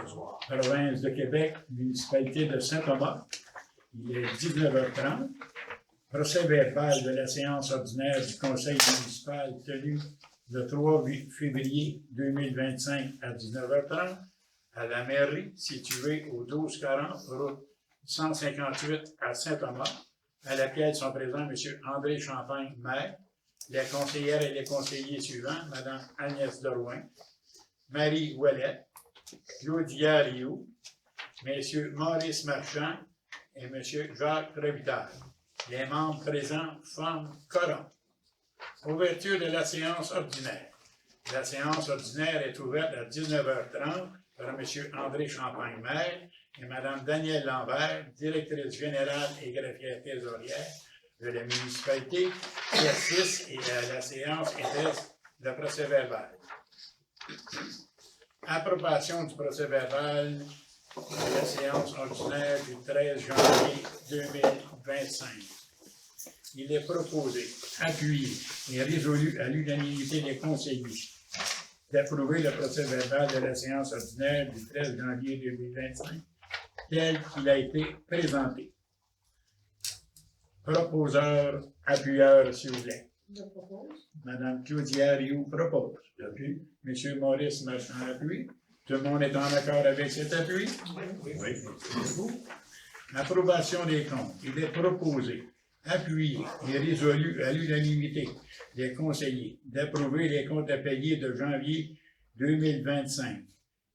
soir. Province de Québec, municipalité de Saint-Thomas. Il est 19h30. Procès verbal de la séance ordinaire du Conseil municipal tenue le 3 février 2025 à 19h30 à la mairie située au 1240 route 158 à Saint-Thomas, à laquelle sont présents M. André Champagne, maire, les conseillères et les conseillers suivants, Mme Agnès Drouin, Marie Ouellet, Claudia Rioux, M. Maurice Marchand et M. Jacques Robitaille. Les membres présents forment quorum. Ouverture de la séance ordinaire. La séance ordinaire est ouverte à 19h30 par M. André Champagne, maire, et Mme Danielle Lambert, directrice générale et greffière trésorière de la municipalité, qui assiste et à la séance intéresse le procès verbal. Approbation du procès verbal de la séance ordinaire du 13 janvier 2025. Il est proposé, appuyé et résolu à l'unanimité des conseillers d'approuver le procès verbal de la séance ordinaire du 13 janvier 2025 tel qu'il a été présenté. Proposeur, appuyeur, s'il vous plaît. Je propose. Madame Claudia Rioux propose. J'appuie. Monsieur Maurice Marchand appuie. Tout le monde est en accord avec cet appui? Oui. Approbation des comptes. Il est proposé, appuyé et résolu à l'unanimité des conseillers d'approuver les comptes à payer de janvier 2025,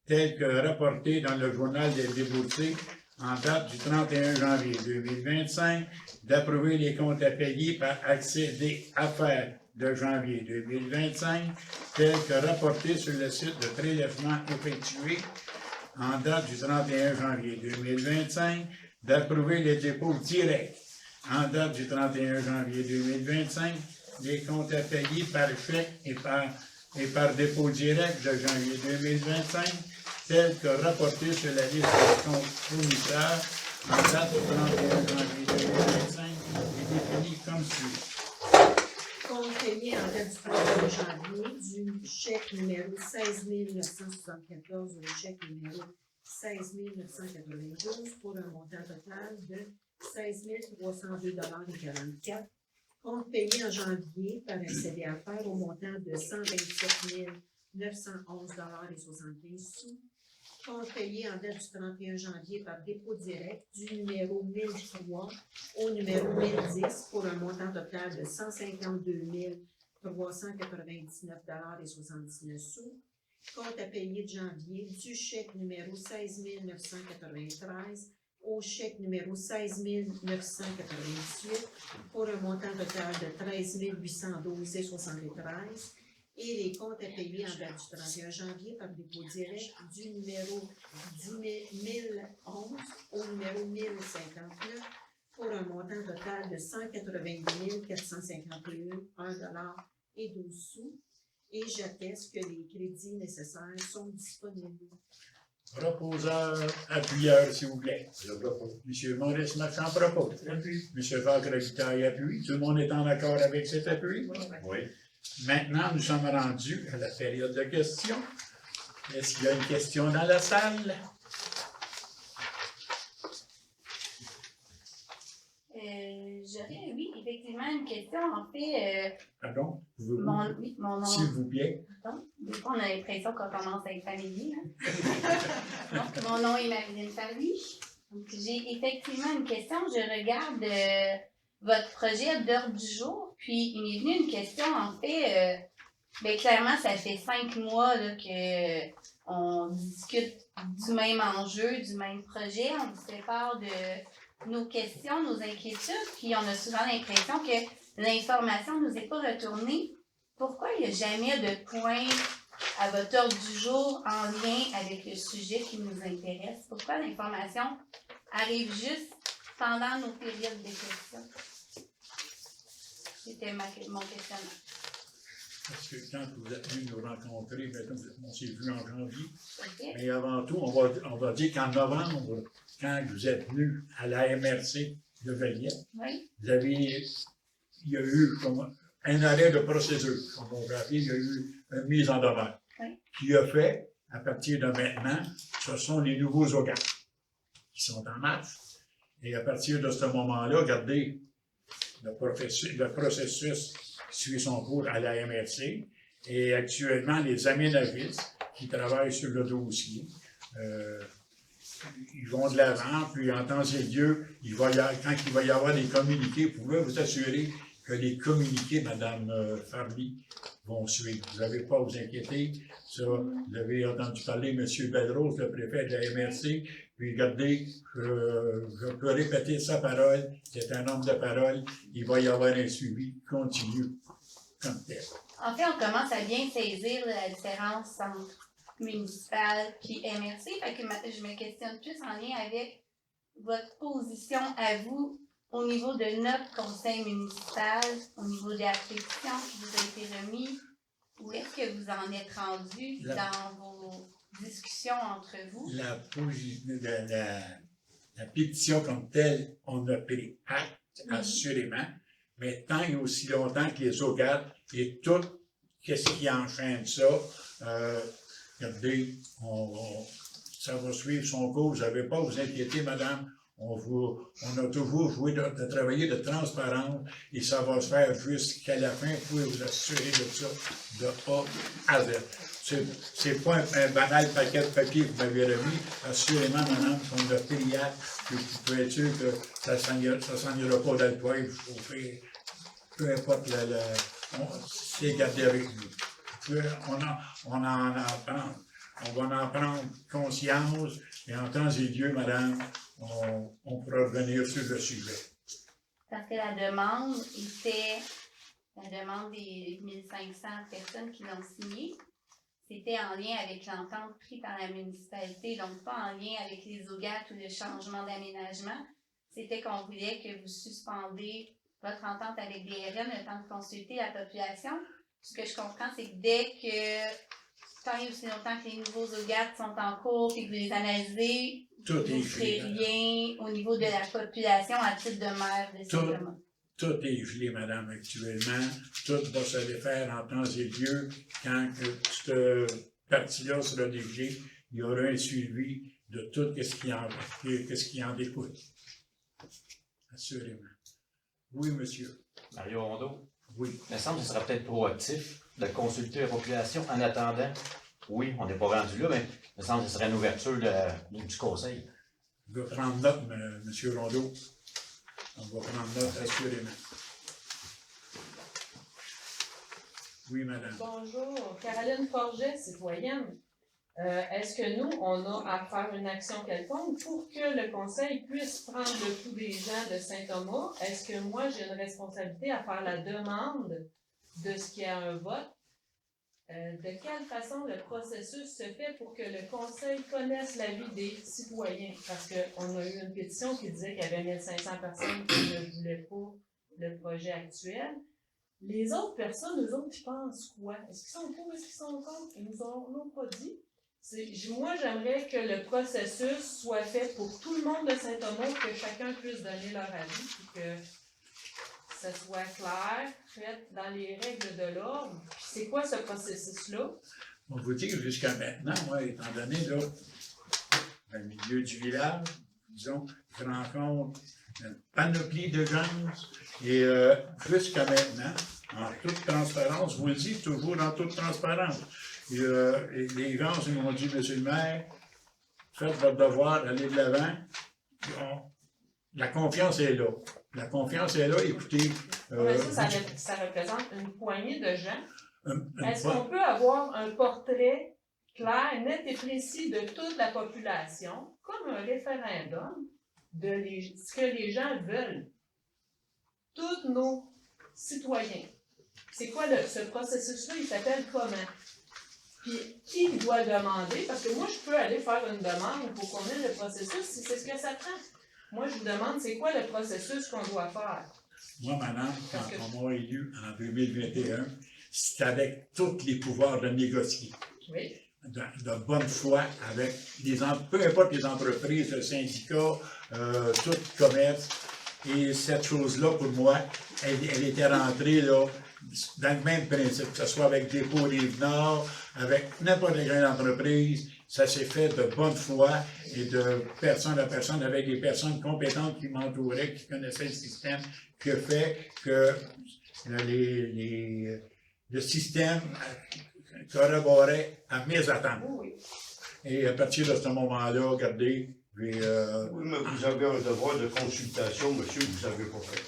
tels que rapportés dans le journal des déboursés en date du 31 janvier 2025, d'approuver les comptes à payer par accès des affaires de janvier 2025, tels que rapportés sur le site de prélèvement effectué en date du 31 janvier 2025, d'approuver les dépôts directs en date du 31 janvier 2025, les comptes à payer par chèque et par dépôt direct de janvier 2025, tels que rapportés sur la liste des comptes fournisseurs en date du 31 janvier 2025 et définis comme suit. Compte payé en date du 1er janvier du chèque numéro 16 974 au chèque numéro 16 992 pour un montant total de 16 302,44 $. Compte payé en janvier par un CDAFR au montant de 127 911,75 $. Compte payé en date du 31 janvier par dépôt direct du numéro 1003 au numéro 1010 pour un montant total de 152 399,79 $. Compte à payer de janvier du chèque numéro 16 993 au chèque numéro 16 998 pour un montant total de 13 812,73 $. Et les comptes à payer en date du 31 janvier par dépôt direct du numéro 1011 au numéro 1059 pour un montant total de 182 451,12 $. Et j'atteste que les crédits nécessaires sont disponibles. Proposeur, appuyeur, s'il vous plaît. Je propose. Monsieur Maurice Marchand propose. Monsieur Jacques Robitaille appuie. Tout le monde est en accord avec cet appui? Oui. Maintenant, nous sommes rendus à la période de questions. Est-ce qu'il y a une question dans la salle? J'aurais, oui, effectivement, une question. En fait, Pardon? mon nom. S'il vous plaît. Pardon? Des fois, on a l'impression qu'on commence à être familier. Hein? Donc, mon nom est Marilyn Farley. Donc, j'ai effectivement une question. Je regarde votre projet d'ordre du jour, puis il m'est venu une question. En fait, clairement, ça fait 5 mois là, qu'on discute du même enjeu, du même projet. On vous fait part de nos questions, nos inquiétudes, puis on a souvent l'impression que l'information ne nous est pas retournée. Pourquoi il n'y a jamais de point à votre ordre du jour en lien avec le sujet qui nous intéresse? Pourquoi l'information arrive juste pendant nos périodes de questions? C'était mon questionnement. Parce que quand vous êtes venus nous rencontrer, on s'est vu en janvier. Okay. Mais avant tout, on va dire qu'en novembre, quand vous êtes venus à la MRC de Valiette, Oui. il y a eu comme un arrêt de procédure. Comme on va dire, il y a eu une mise en demeure. Oui. Qui a fait à partir de maintenant, ce sont les nouveaux OGAT qui sont en marche. Et à partir de ce moment-là, regardez, le processus suit son cours à la MRC. Et actuellement, les aménagistes qui travaillent sur le dossier, ils vont de l'avant, puis en temps et lieu, quand il va y avoir des communiqués, vous pouvez vous assurer que les communiqués, Mme Farley, vont suivre. Vous n'avez pas à vous inquiéter. Ça, vous avez entendu parler M. Belrose, le préfet de la MRC. Puis regardez, je peux répéter sa parole. C'est un homme de parole. Il va y avoir un suivi continu comme tel. En fait, on commence à bien saisir la différence entre municipal puis MRC. Fait que je me questionne plus en lien avec votre position à vous au niveau de notre conseil municipal, au niveau de la pétition qui vous a été remise. Où est-ce que vous en êtes rendu dans vos discussions entre vous? La pétition comme telle, on a pris acte, assurément, mais tant et aussi longtemps que les OGAT et tout, qu'est-ce qui enchaîne ça, regardez, ça va suivre son cours, vous n'avez pas à vous inquiéter, madame. On a toujours joué de travailler de transparence et ça va se faire jusqu'à la fin. Vous pouvez vous assurer de ça, de A à Z. C'est pas un banal paquet de papier que vous m'avez remis. Assurément, madame, on a pris acte, que vous pouvez être sûr que ça ne s'en ira pas dans le poêle chauffé. Peu importe c'est gardé avec nous. On va en prendre conscience et en temps et lieu, madame, on pourra revenir sur le sujet. Parce que la demande des 1500 personnes qui l'ont signée, c'était en lien avec l'entente prise par la municipalité, donc pas en lien avec les OGAT ou le changement d'aménagement. C'était qu'on voulait que vous suspendez votre entente avec DRM le temps de consulter la population. Ce que je comprends, c'est que dès que, tant et aussi longtemps que les nouveaux OGAT sont en cours et que vous les analysez, vous ne ferez rien au niveau de la population à titre de maire de Saint-Thomas. Tout est gelé, madame, actuellement. Tout va se défaire en temps et lieu. Quand cette partie-là sera dirigée, il y aura un suivi de tout ce qui en découle. Assurément. Oui, monsieur. Mario Rondeau. Oui. Il me semble que ce serait peut-être proactif de consulter la population en attendant. Oui, on n'est pas rendu là, mais il me semble que ce serait une ouverture du conseil. Je vais prendre note, M. Rondeau. On va prendre note, assurément. Oui, madame. Bonjour, Caroline Forget, citoyenne. Est-ce que nous, on a à faire une action quelconque pour que le conseil puisse prendre le pouls des gens de Saint-Thomas? Est-ce que moi, j'ai une responsabilité à faire la demande de ce qu'il y a un vote? De quelle façon le processus se fait pour que le conseil connaisse l'avis des citoyens? Parce qu'on a eu une pétition qui disait qu'il y avait 1500 personnes qui ne voulaient pas le projet actuel. Les autres personnes, eux autres, ils pensent quoi? Est-ce qu'ils sont pour, est-ce qu'ils sont contre? Ils nous ont pas dit. Moi, j'aimerais que le processus soit fait pour tout le monde de Saint-Thomas, que chacun puisse donner leur avis, et que ça soit clair, fait dans les règles de l'ordre. Puis c'est quoi ce processus-là? On vous dit que jusqu'à maintenant, moi, étant donné, là, dans le milieu du village, disons, je rencontre une panoplie de gens, et jusqu'à maintenant, en toute transparence, je vous le dis toujours en toute transparence, et les gens ils m'ont dit, monsieur le maire, faites votre devoir, allez de l'avant. La confiance est là. La confiance est là, écoutez. Ça représente une poignée de gens. Est-ce qu'on peut avoir un portrait clair, net et précis de toute la population, comme un référendum, de ce que les gens veulent? Tous nos citoyens. C'est quoi ce processus-là? Il s'appelle comment? Puis, qui doit demander? Parce que moi, je peux aller faire une demande pour qu'on ait le processus, si c'est ce que ça prend. Moi, je vous demande, c'est quoi le processus qu'on doit faire? Moi, madame, quand on m'a élu en 2021, c'est avec tous les pouvoirs de négocier. Oui. De bonne foi, avec peu importe les entreprises, le syndicat, tout le commerce. Et cette chose-là, pour moi, elle était rentrée là, dans le même principe, que ce soit avec Dépôt Rive-Nord, avec n'importe quelle entreprise, ça s'est fait de bonne foi et de personne à personne, avec des personnes compétentes qui m'entouraient, qui connaissaient le système, qui a fait que le système corroborait à mes attentes. Oui. Et à partir de ce moment-là, regardez, Oui, mais vous avez un devoir de consultation, monsieur, vous n'avez pas fait.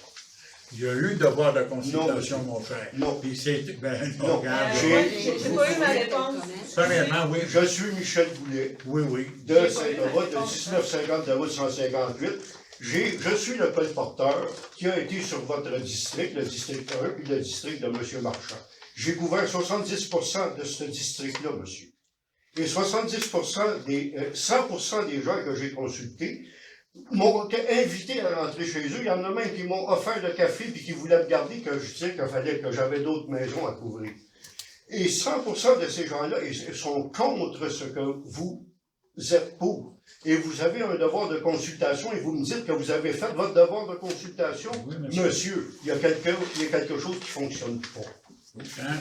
il y a eu devoir de consultation, Non, mon frère. Non. Puis c'est, Non. regarde, Moi, j'ai pas eu ma réponse. premièrement, oui, Je suis Michel Boulet, oui, de Saint-Thomas, de 1950 de route 158. Je suis le colporteur qui a été sur votre district, le district 1, puis le district de M. Marchand. J'ai couvert 70% de ce district-là, monsieur. Et 100% des gens que j'ai consultés m'ont invité à rentrer chez eux. Il y en a même qui m'ont offert le café puis qui voulaient me garder, que je disais qu'il fallait que j'avais d'autres maisons à couvrir. Et 100% de ces gens-là ils sont contre ce que vous êtes pour. Et vous avez un devoir de consultation et vous me dites que vous avez fait votre devoir de consultation. oui, Monsieur, il y a quelque chose qui fonctionne pas. Hein,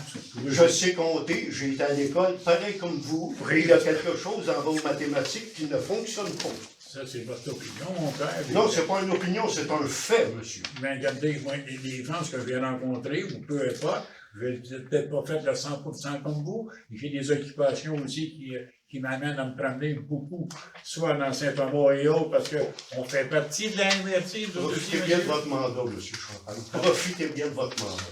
Je sais compter, j'ai été à l'école, pareil comme vous, Oui. il y a quelque chose dans vos mathématiques qui ne fonctionne pas. ça c'est votre opinion, mon frère. Non, c'est pas une opinion, c'est un fait, monsieur. Mais regardez, moi, les gens que j'ai rencontrés, ou peu importe, je n'ai peut-être pas fait le 100% comme vous. J'ai des occupations aussi qui m'amènent à me promener beaucoup, soit dans Saint-Thomas et autres, parce qu'on fait partie de la MRC, vous autres aussi, Profitez bien de monsieur. votre mandat, monsieur Champagne. Profitez bien de votre mandat.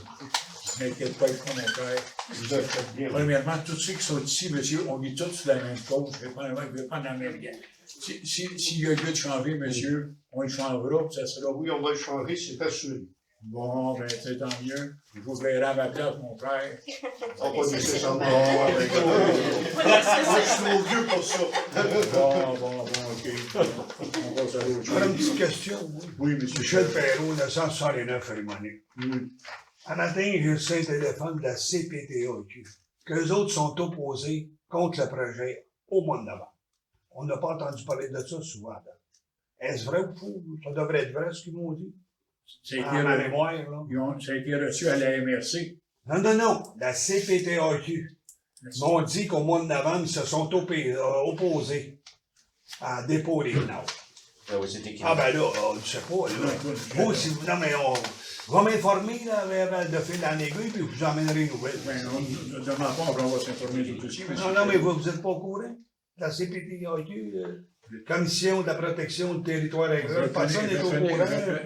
Je m'inquiète pas avec ça, mon frère. Vous avez fait bien. Premièrement, tous ceux qui sont ici, monsieur, on est tous sur la même cause. Je ne vais pas en américain. S'il y a lieu de changer, monsieur, on le changera, puis ça sera. Oui, on va le changer, c'est assuré. Bon, ben, c'est tant mieux. Je vous verrai à ma place, mon frère. On va pas nécessairement. Bon, ben, Moi, je suis trop vieux pour ça. bon, ok. On va sur l'autre J'aurais une chose. petite question. Oui. Oui, monsieur. Michel Perrault, 969 Rimoni. Oui. Un matin, j'ai reçu un téléphone de la CPTAQ, qu'eux autres sont opposés contre le projet au mois de novembre. On n'a pas entendu parler de ça souvent. Est-ce vrai ou faux? Ça devrait être vrai, ce qu'ils m'ont dit. Ça a été À ma re- mémoire, là. ça a été reçu à la MRC. Non. La CPTAQ m'ont dit qu'au mois de novembre, ils se sont opposés à dépôt des Nord. Ah oui, c'est écrit. Ah ben là, on ne sait pas. Là. Vous, si vous... Non, mais on va m'informer là, de fil en aiguille, puis vous emmènerez une nouvelle. Ben, on ne demande pas, on va s'informer tout aussi, monsieur. Non, mais vous n'êtes pas au courant? La CPTAQ, Commission de la protection du territoire agricole, personne n'est au courant.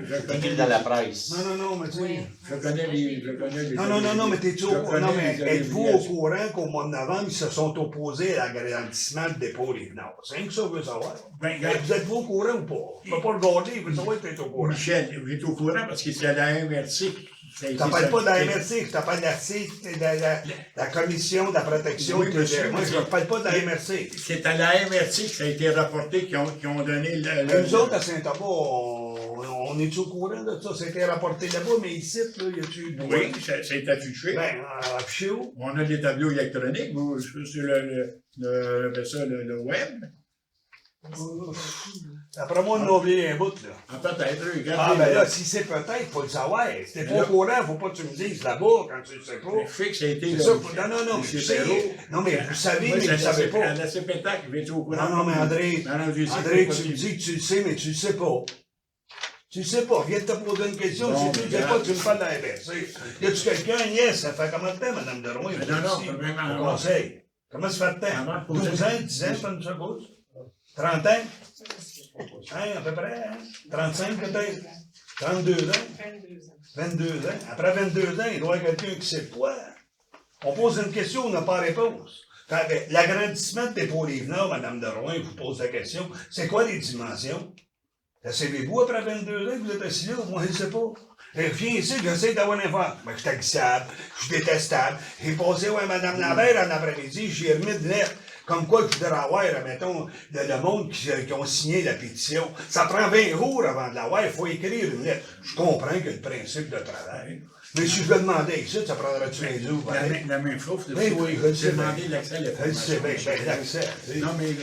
C'est écrit dans la presse. Non, mais tu sais... Je connais les... Non, mais t'es-tu au courant? Non, mais êtes-vous au obligations. courant qu'au mois de novembre, ils se sont opposés à l'agrandissement de dépôt des Nord? C'est rien que ça, veut savoir. Ben, regarde, Vous êtes-vous au courant ou pas? Je ne peux pas regarder, il veut savoir que t'es au courant. Michel, vous êtes au courant parce que c'est à la MRC. Je t'appelle pas de la MRC, je t'appelle la Commission de la protection Oui, du monsieur, territoire. Moi, je ne parle pas de la MRC. C'est à la MRC que ça a été rapporté qui ont donné le... Nous autres, à Saint-Thomas, on est au courant de ça? C'était rapporté là-bas, mais ici, là, y a-tu... Oui, c'est affiché. Ben, affiché où? On a des tableaux électroniques, vous, sur le web. Après moi, on a oublié un bout, là. Ah, peut-être, regardez. Ah, ben là, si c'est peut-être, faut le savoir. Si t'es pas au courant, faut pas que tu me dises là-bas quand tu le sais pas. Je sais que ça a été... C'est ça, non, mais Monsieur je sais. Perrault. Non, mais vous savez, Moi, mais c'est vous savez pas. À la CPTAC, vous êtes au courant. Non, mais André, Non, je sais André, pas tu me possible. dis que tu le sais, mais tu le sais pas. Tu le sais pas. Viens de te poser une question, Bon, si tu le sais regarde. pas, tu me parles de la MRC. Y a-tu quelqu'un, Agnès, ça fait combien de temps, Madame Derouin? Mais non, vraiment, Au conseil. Comment ça fait de Avant temps? de poser- 12 ans, 10 ans, c'est une seconde? 30 ans? Hein, à peu près, hein? 35 peut-être? 32 ans? 22 ans. Après 22 ans, il doit y avoir quelqu'un qui sait quoi. On pose une question, on n'a pas de réponse. Fait que l'agrandissement de dépôt des Nord, Mme Derouin vous pose la question, c'est quoi les dimensions? Savez-vous après 22 ans que vous êtes assis là? Moi, je ne sais pas. Viens ici, j'essaie d'avoir l'info. Ben, je suis haïssable, je suis détestable. J'ai passé, ouais, Mme Lambert en après-midi, j'ai remis de lettres. Comme quoi, je voudrais avoir, mettons, le monde qui ont signé la pétition. Ça prend 20 jours avant de l'avoir, il faut écrire une lettre. Je comprends que le principe de travail. Mais si je vais demander ici, ça prendra-tu un jour? La même chose, Ben oui, je le sais bien. demander l'accès à Je le sais l'information. bien, l'accès. tu sais. Non, mais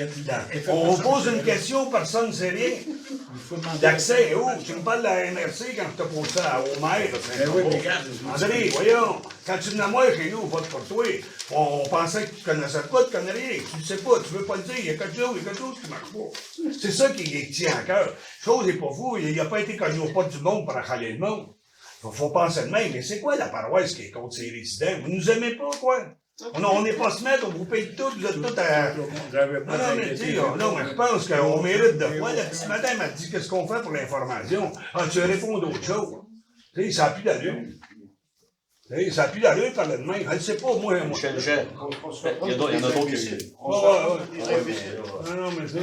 On pose une question, personne ne sait rien. Il faut demander L'accès est où? Tu me parles de la MRC quand tu as posé ça au maire. Ben oui, mais regarde. André, voyons, quand tu venais à moi chez nous, vote pour toi, on pensait que tu connaissais pas, tu connais rien. Tu ne sais pas, tu veux pas le dire, il y a quelque chose qui marche pas. C'est ça qui tient à cœur. Chose n'est pas fou, il n'a pas été connu au pas du monde pour accaler le monde. Faut penser de même, mais c'est quoi la paroisse qui est contre ses résidents? Vous nous aimez pas, quoi? On n'est pas se mettre, on vous paye tout, vous êtes tout à... J'avais Non, pas non, mais tu sais, non, mais je pense qu'on mérite de quoi. La petite madame m'a dit qu'est-ce qu'on fait pour l'information. Ah, tu réponds d'autres choses. Tu sais, ça n'a plus d'allure. Tu sais, ça n'a plus d'allure par le de même. Je ne sais pas, moi. Michel, il y en a d'autres qui... Non, non, mais c'est...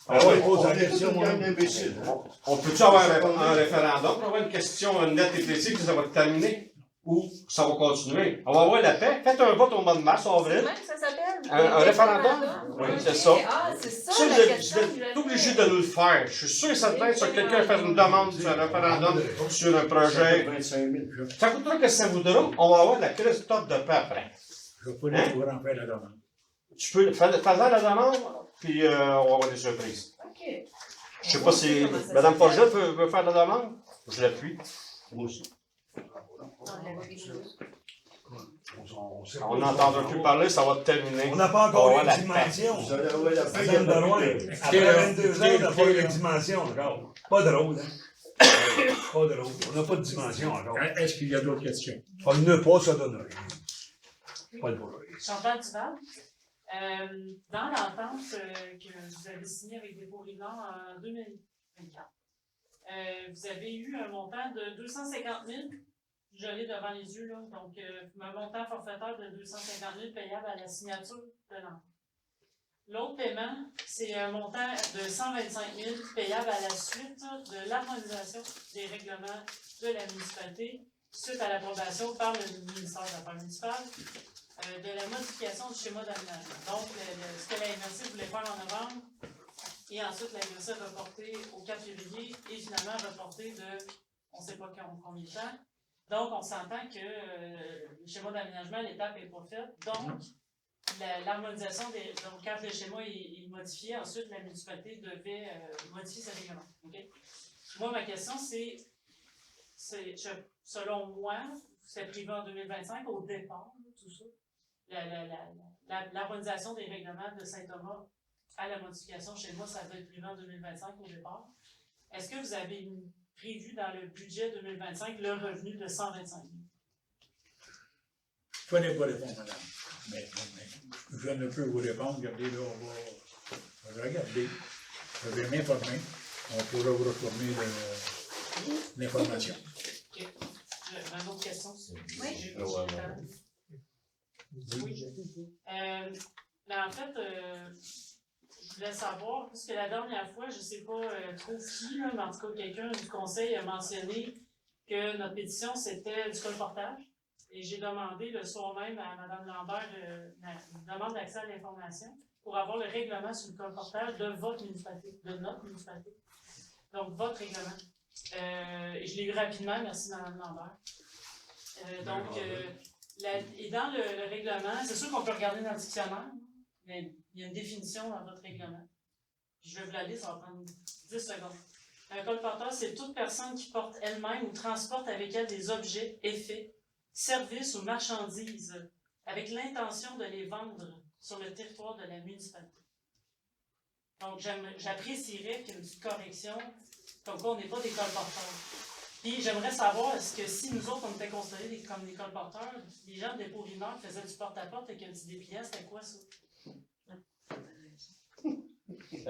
On pose la est question, une moi. gang d'imbéciles. On peut-tu avoir un référendum pour avoir une question nette et précise que ça va terminer? Ou ça va continuer? On va avoir la paix. Faites un vote au mois de mars, C'est avril. même que ça s'appelle? Un référendum? Oui, c'est ça. Ah, c'est ça Ça, la vous question. êtes obligé de nous le faire. Je suis sûr et certain que si quelqu'un fait une demande sur un référendum sur un projet, 25 000. ça coûtera que ça voudra. On va avoir de la crise top de paix après. Je vais pas pouvoir en faire la demande. Tu peux faire la demande, puis on va avoir des surprises. OK. Je sais pas si Mme Forget veut faire la demande. Je l'appuie. Moi aussi. On n'entendra plus parler, ça va terminer. On n'a pas encore On va eu la les dimensions. Vous allez avoir la paix. Madame de loin. Après 22 ans, on n'a pas eu les dimensions encore. Pas drôle, hein? Pas drôle. On n'a pas de dimension encore. Est-ce qu'il y a d'autres questions? On ne pas se donner. Pas de problème. Chantal Duval, dans l'entente que vous avez signée avec Dépôt Rive-Nord en 2024, vous avez eu un montant de 250 000, je l'ai devant les yeux, là, donc un montant forfaitaire de 250 000 payable à la signature de l'entente. L'autre paiement, c'est un montant de 125 000 payable à la suite de l'harmonisation des règlements de la municipalité suite à l'approbation par le ministère des Affaires municipales de la modification du schéma d'aménagement. Donc, ce que la MRC voulait faire en novembre, et ensuite la MRC a reporté au 4 février, et finalement reporté de, on ne sait pas combien de temps. Donc, on s'entend que le schéma d'aménagement, l'étape n'est pas faite. Donc, l'harmonisation, donc quand le schéma est modifié, ensuite la municipalité devait modifier ses règlements. Okay? Moi, ma question, c'est selon moi, c'est prévu en 2025 au départ, tout ça. L'harmonisation des règlements de Saint-Thomas à la modification chez moi, ça doit être prévu en 2025 au départ. Est-ce que vous avez prévu dans le budget 2025 le revenu de 125 000? Je ne connais pas répondre, madame. Mais je ne peux vous répondre. Regardez, là, on va regarder. Je vais m'informer. On pourra vous retourner l'information. Okay. Une autre question? Oui. Oui. Mais en fait, je voulais savoir, puisque la dernière fois, je ne sais pas trop qui, là, mais en tout cas, quelqu'un du conseil a mentionné que notre pétition, c'était du colportage. Et j'ai demandé le soir même à Mme Lambert une demande d'accès à l'information pour avoir le règlement sur le colportage de votre municipalité, de notre municipalité. Donc, votre règlement. Et je l'ai eu rapidement, merci Mme Lambert. Et dans le règlement, c'est sûr qu'on peut regarder dans le dictionnaire, mais il y a une définition dans votre règlement. Puis je vais vous la lire, ça va prendre 10 secondes. Un colporteur, c'est toute personne qui porte elle-même ou transporte avec elle des objets, effets, services ou marchandises avec l'intention de les vendre sur le territoire de la municipalité. Donc, j'apprécierais qu'il y ait une petite correction, comme quoi on n'est pas des colporteurs. Puis, j'aimerais savoir, est-ce que si nous autres, on était considérés comme des colporteurs, les gens de Dépôt Rive-Nord faisaient du porte-à-porte avec un petit dépliant, c'était quoi ça?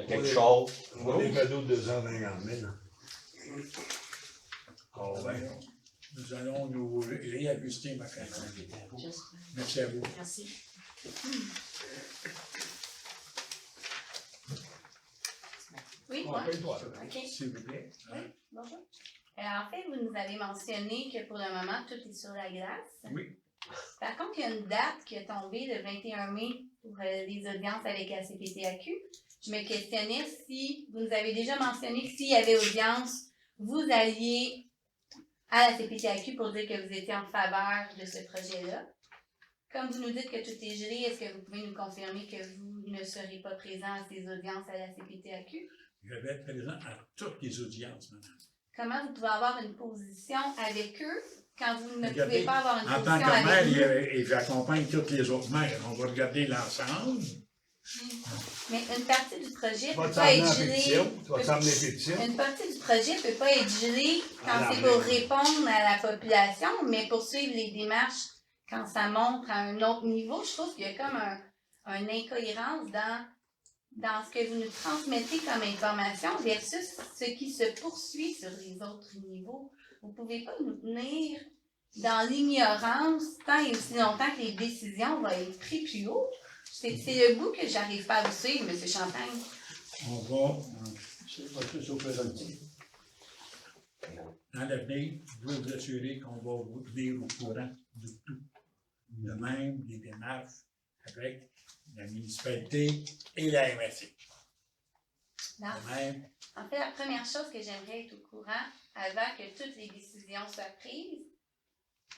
Quelque chose. Des cadeaux de 250 000. Oh, ben. Nous allons nous réajuster, ma chère. Merci à vous. Merci. Oui, On moi? paye toi. OK. S'il vous plaît. Oui, bonjour. En fait, vous nous avez mentionné que pour le moment, tout est sur la glace. Oui. Par contre, il y a une date qui est tombée le 21 mai pour les audiences avec la CPTAQ. Je me questionnais si vous nous avez déjà mentionné que s'il y avait audience, vous alliez à la CPTAQ pour dire que vous étiez en faveur de ce projet-là. Comme vous nous dites que tout est gelé, est-ce que vous pouvez nous confirmer que vous ne serez pas présent à ces audiences à la CPTAQ? Je vais être présent à toutes les audiences, madame. Comment vous pouvez avoir une position avec eux quand vous ne Regardez, pouvez pas avoir une En tant position que avec maire, eux? et j'accompagne toutes les autres maires. On va regarder l'ensemble. Mais une partie du projet Tu vas peut pas t'emmener être en gelée. pétition. Tu vas t'emmener en pétition. Une partie du projet peut pas être gelée quand Ah, c'est non, pour mais- répondre à la population, mais poursuivre les démarches quand ça monte à un autre niveau. Je trouve qu'il y a comme une incohérence dans ce que vous nous transmettez comme information versus ce qui se poursuit sur les autres niveaux. Vous pouvez pas nous tenir dans l'ignorance tant et aussi longtemps que les décisions vont être prises plus haut. C'est le bout que j'arrive pas à vous suivre, M. Champagne. On va, c'est pas tout au présenté. Dans l'avenir, je veux vous assurer qu'on va vous tenir au courant de tout. De même, des démarches avec la municipalité et la MRC. Non. De même, En fait, la première chose que j'aimerais être au courant avant que toutes les décisions soient prises,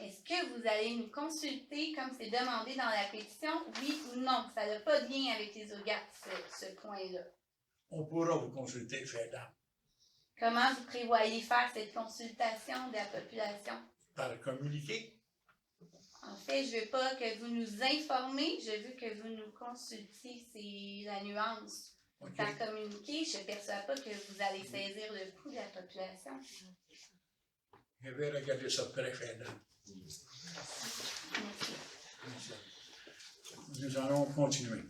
est-ce que vous allez nous consulter comme c'est demandé dans la pétition, oui ou non? Ça n'a pas de lien avec les audiences, ce point-là. on pourra vous consulter, chère dame, Comment vous prévoyez faire cette consultation de la population? par communiquer. En fait, je ne veux pas que vous nous informez, je veux que vous nous consultiez, c'est la nuance. OK? Par communiquer, je ne perçois pas que vous allez saisir le pouls de la population. Je vais regarder ça de près, chère dame. Merci. Nous allons continuer.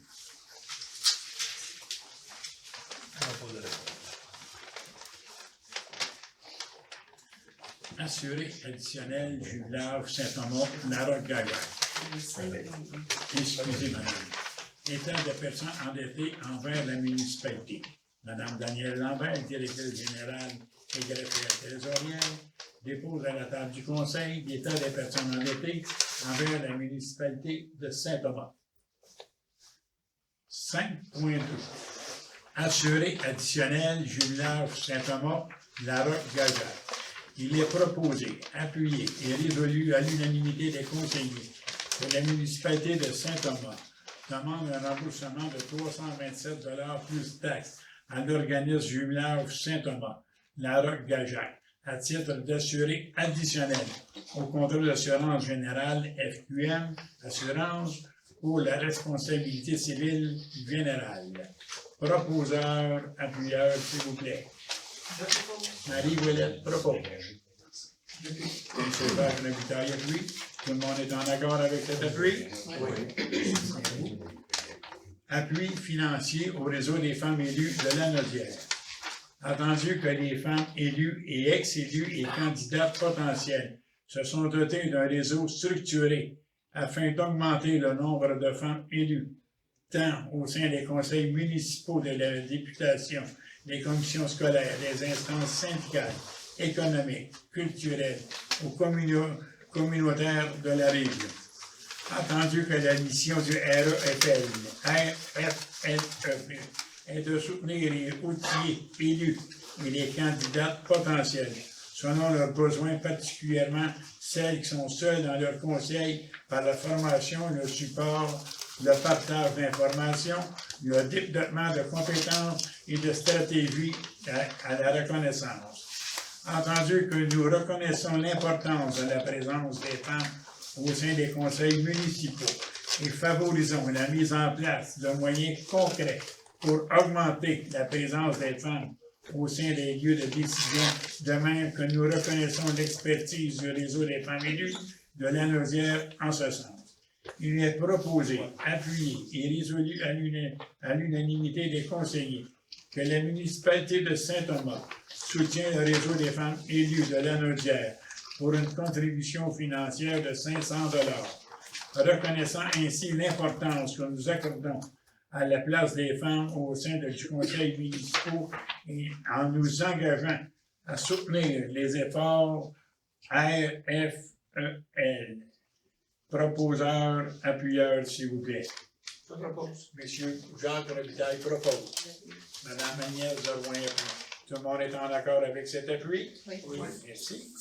Assuré additionnel, jubilage, Saint-Thomas, Larocque-Gaillard. Excusez, madame. État de personnes endettées envers la municipalité. Madame Danielle Lambert, directrice générale et greffière trésorière, dépose à la table du conseil l'état des personnes endettées envers la municipalité de Saint-Thomas. 5.2. Assuré additionnel, jubilage, Saint-Thomas, Larocque-Gaillard. Il est proposé, appuyé et résolu à l'unanimité des conseillers que la municipalité de Saint-Thomas demande un remboursement de 327 $ plus taxes à l'organisme jumelage Saint-Thomas, Larocque-Gaillard, à titre d'assuré additionnel au contrat d'assurance générale FQM Assurance pour la responsabilité civile générale. Proposeur, appuyeur, s'il vous plaît. Marie-Ouellette propose. M. Wagner Bitaille appuie. Tout le monde est en accord avec cet appui? Oui. Appui financier au réseau des femmes élues de la Naudière. Attendu que les femmes élues et ex-élues et candidates potentielles se sont dotées d'un réseau structuré afin d'augmenter le nombre de femmes élues, tant au sein des conseils municipaux de la députation, les commissions scolaires, les instances syndicales, économiques, culturelles ou communautaires de la région. Attendu que la mission du RFLE est de soutenir les outils élus et les candidates potentielles, selon leurs besoins, particulièrement celles qui sont seules dans leur conseil par la formation, le support, le partage d'informations, le développement de compétences et de stratégies à la reconnaissance. Entendu que nous reconnaissons l'importance de la présence des femmes au sein des conseils municipaux et favorisons la mise en place de moyens concrets pour augmenter la présence des femmes au sein des lieux de décision, de même que nous reconnaissons l'expertise du réseau des femmes élues de la Naudière en ce sens. Il est proposé, appuyé et résolu à l'unanimité des conseillers que la municipalité de Saint-Thomas soutient le réseau des femmes élues de la Naudière pour une contribution financière de 500 $, reconnaissant ainsi l'importance que nous accordons à la place des femmes au sein du conseil municipal et en nous engageant à soutenir les efforts RFEL. Proposeur, appuyeur, s'il vous plaît. Monsieur Jacques Robitaille propose. Madame Agnès Zorouin appuie. Tout le monde est en accord avec cet appui? Oui. Merci.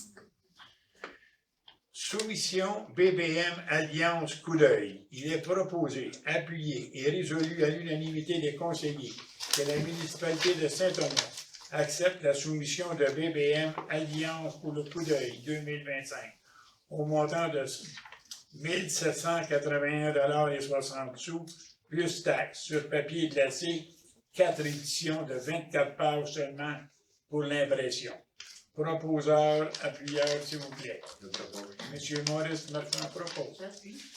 Soumission BBM Alliance Coup d'œil. Il est proposé, appuyé et résolu à l'unanimité des conseillers que la municipalité de Saint-Thomas accepte la soumission de BBM Alliance pour le coup d'œil 2025 au montant de 1781,60 $ plus taxes sur papier glacé, 4 éditions de 24 pages seulement pour l'impression. Proposeur, appuyeur, s'il vous plaît. Monsieur Maurice Marchand propose.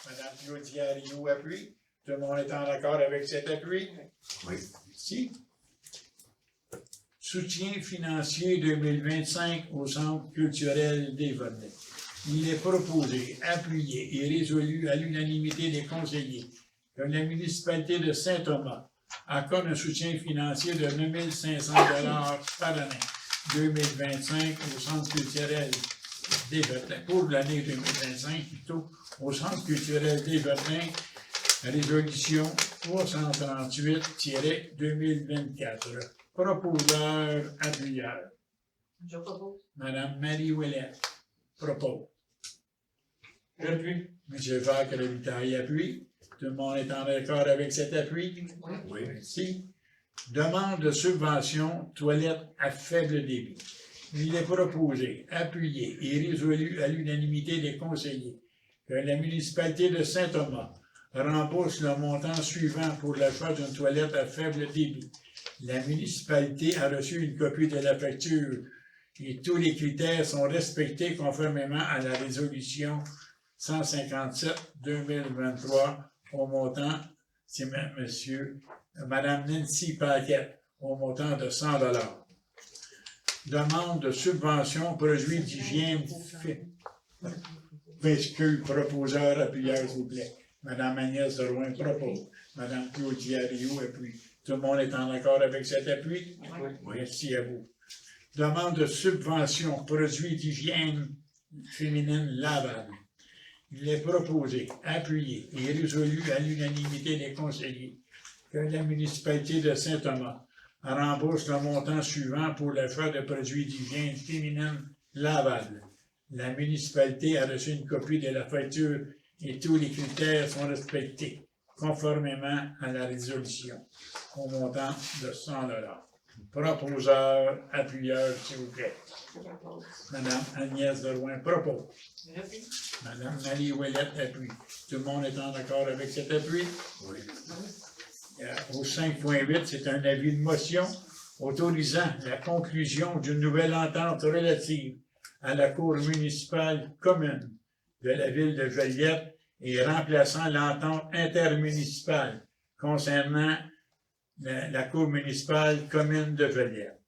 Madame Claudia Rio appuie. Tout le monde est en accord avec cet appui? Oui. Si. Soutien financier 2025 au Centre culturel des Vernets. Il est proposé, appuyé et résolu à l'unanimité des conseillers que la municipalité de Saint-Thomas accorde un soutien financier de 9 500 $ par année 2025 au Centre culturel des Vernets, pour l'année 2025 plutôt, au Centre culturel des Vernets, résolution 338-2024. Proposeur, appuyeur. Je propose. Madame Marie Ouellet propose. J'appuie. Monsieur Jacques Robitaille appuie. Tout le monde est en accord avec cet appui? Oui. Merci. Demande de subvention toilette à faible débit. Il est proposé, appuyé et résolu à l'unanimité des conseillers que la municipalité de Saint-Thomas rembourse le montant suivant pour l'achat d'une toilette à faible débit. La municipalité a reçu une copie de la facture et tous les critères sont respectés conformément à la résolution 157-2023 au montant, c'est Madame Nancy Paquette, au montant de 100 $. Demande de subvention produits d'hygiène vescule, proposeur, appuyeur, s'il vous plaît. Madame Agnès de Rouen propose. Madame Claudia Rio appuie. Tout le monde est en accord avec cet appui? Oui. Merci à vous. Demande de subvention produits d'hygiène féminine lavable. Il est proposé, appuyé et résolu à l'unanimité des conseillers que la municipalité de Saint-Thomas rembourse le montant suivant pour l'achat de produits d'hygiène féminine lavables. La municipalité a reçu une copie de la facture et tous les critères sont respectés, conformément à la résolution, au montant de 100 $. Proposeur, appuyeur, s'il vous plaît. Madame Agnès de Rouen propose. Madame Marie Ouellet appuie. Tout le monde est en accord avec cet appui? Oui. Au 5.8, c'est un avis de motion autorisant la conclusion d'une nouvelle entente relative à la Cour municipale commune de la ville de Joliette et remplaçant l'entente intermunicipale concernant la Cour municipale commune de Joliette.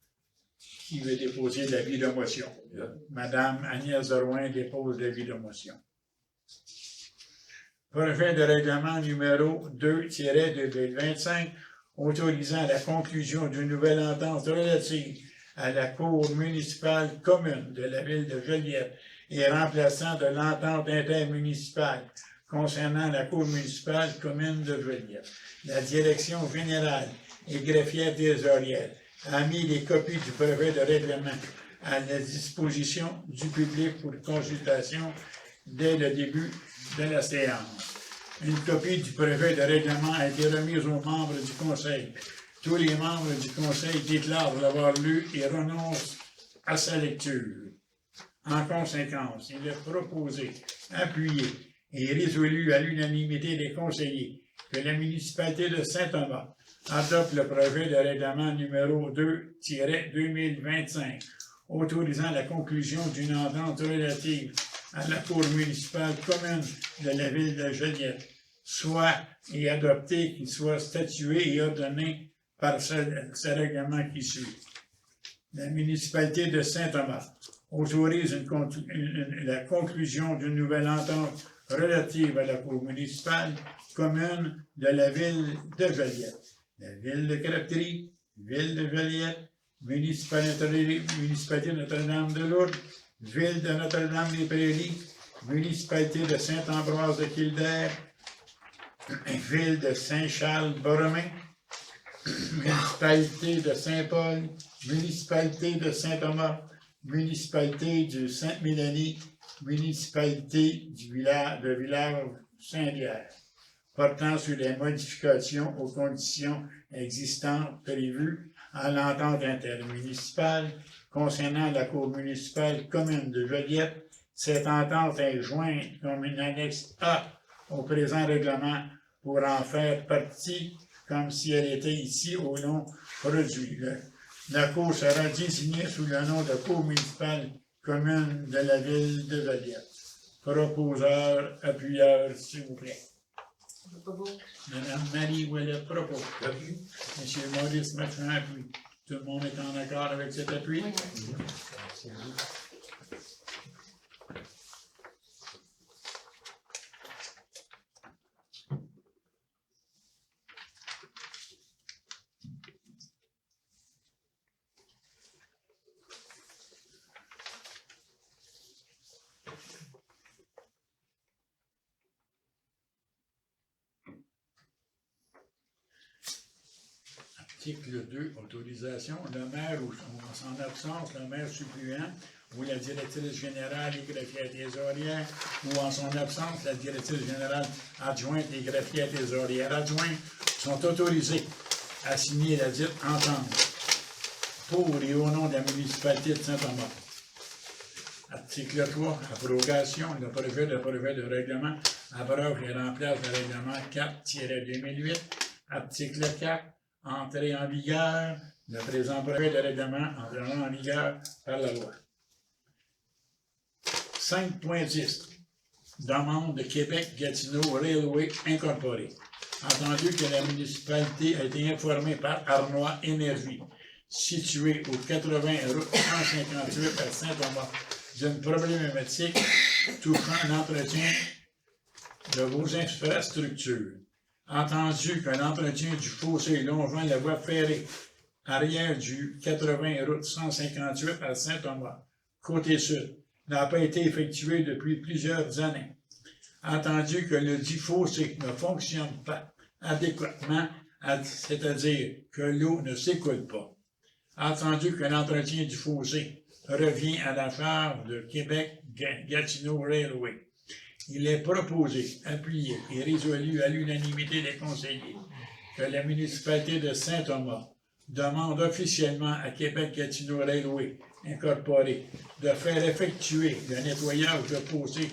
Qui veut déposer l'avis de motion? Madame Agnès de Rouen dépose l'avis de motion. Projet de règlement numéro 2-2025 autorisant la conclusion d'une nouvelle entente relative à la Cour municipale commune de la ville de Joliette et remplaçant de l'entente intermunicipale concernant la Cour municipale commune de Joliette. La direction générale et greffière trésorière a mis les copies du projet de règlement à la disposition du public pour consultation dès le début de la séance. Une copie du projet de règlement a été remise aux membres du Conseil. Tous les membres du Conseil déclarent l'avoir lu et renoncent à sa lecture. En conséquence, il est proposé, appuyé et résolu à l'unanimité des conseillers que la municipalité de Saint-Thomas adopte le projet de règlement numéro 2-2025 autorisant la conclusion d'une entente relative à la Cour municipale commune de la ville de Joliette, soit et adopté, qu'il soit statué et ordonné par ce règlement qui suit. La municipalité de Saint-Thomas autorise la conclusion d'une nouvelle entente relative à la Cour municipale commune de la ville de Joliette. La ville de Crabtree, ville de Joliette, municipalité de Notre-Dame-de-Lourdes, ville de Notre-Dame-des-Prairies, municipalité de Saint-Ambroise de Kildare, ville de Saint-Charles-Borromée, municipalité de Saint-Paul, municipalité de Saint-Thomas, municipalité du Sainte-Mélanie, municipalité de village Saint-Pierre, portant sur les modifications aux conditions existantes prévues à l'entente intermunicipale concernant la cour municipale commune de Joliette. Cette entente est jointe comme une annexe A au présent règlement pour en faire partie comme si elle était ici au nom produit. La cour sera désignée sous le nom de cour municipale commune de la ville de Joliette. Proposeur, appuyeur, s'il vous plaît. Madame Marie Ouellet propose. Monsieur Maurice Marchand appuie. Tout le monde est en accord avec cet appui? Oui. Article 2, autorisation. Le maire ou en son absence, le maire suppléant ou la directrice générale et greffière thésauриère, ou en son absence, la directrice générale adjointe et greffière thésauриère adjointe sont autorisés à signer la dite entente pour et au nom de la municipalité de Saint-Thomas. Article 3, abrogation. Le projet de règlement abroge et remplace le règlement 4-2008. Article 4, entrée en vigueur. Le présent projet de règlement entrera en vigueur par la loi. 5.10. Demande de Québec-Gatineau Railway Incorporé. Entendu que la municipalité a été informée par Arnois Énergie, située au 80 route 158 à Saint-Thomas, d'une problématique touchant l'entretien de vos infrastructures. Entendu que l'entretien du fossé longeant la voie ferrée arrière du 80 route 158 à Saint-Thomas, côté sud, n'a pas été effectué depuis plusieurs années. Entendu que le dit fossé ne fonctionne pas adéquatement, c'est-à-dire que l'eau ne s'écoule pas. Entendu que l'entretien du fossé revient à la charge de Québec-Gatineau Railway. Il est proposé, appuyé et résolu à l'unanimité des conseillers que la municipalité de Saint-Thomas demande officiellement à Québec-Gatineau Railway Incorporé de faire effectuer le nettoyage de fossé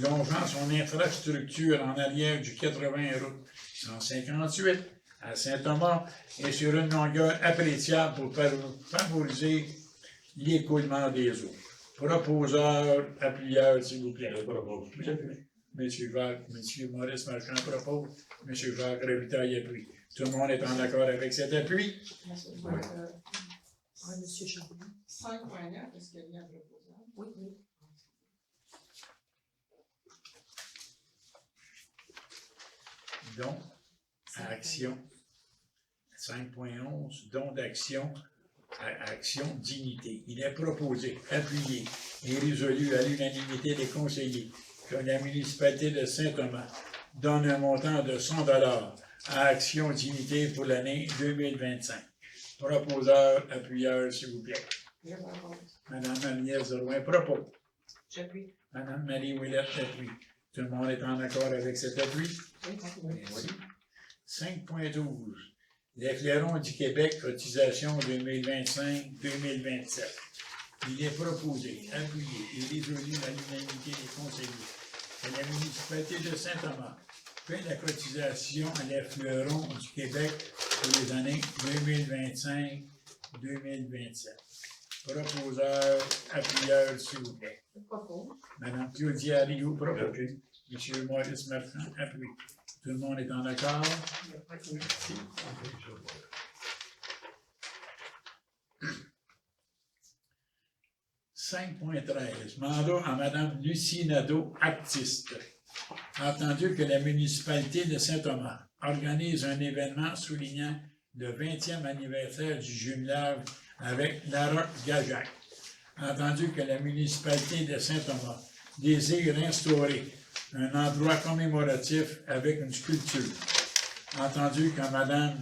longeant son infrastructure en arrière du 80 route 158 à Saint-Thomas et sur une longueur appréciable pour favoriser l'écoulement des eaux. Proposeur, appuyeur, s'il vous plaît. Monsieur Maurice Marchand propose. Monsieur Jacques Revitaille appuie. Tout le monde est en accord avec cet appui? Oui, monsieur Charbonneau. 5.9, est-ce qu'il y a un proposeur? Oui, oui. Don à action. 5.11, don d'action à action dignité. Il est proposé, appuyé et résolu à l'unanimité des conseillers que la municipalité de Saint-Thomas donne un montant de 100 $ à action dignité pour l'année 2025. Proposeur, appuyeur, s'il vous plaît. Madame Agnès Drouin propose. J'appuie. Madame Marie Ouellet appuie. Tout le monde est en accord avec cet appui? Oui. 5.12. Les Flairons du Québec, cotisation 2025-2027. Il est proposé, appuyé et résolu à l'unanimité des conseillers que la municipalité de Saint-Thomas paie la cotisation à les Fleurons du Québec pour les années 2025-2027. Proposeur, appuyeur, s'il vous plaît. Madame Claudia Rioux propose. Monsieur Maurice Marchand appuie. Tout le monde est en accord? Merci. 5.13. Mandat à Madame Lucie Nadeau, artiste. Entendu que la municipalité de Saint-Thomas organise un événement soulignant le 20e anniversaire du jumelage avec Larocque-Gajac. Entendu que la municipalité de Saint-Thomas désire instaurer un endroit commémoratif avec une sculpture. Entendu que Mme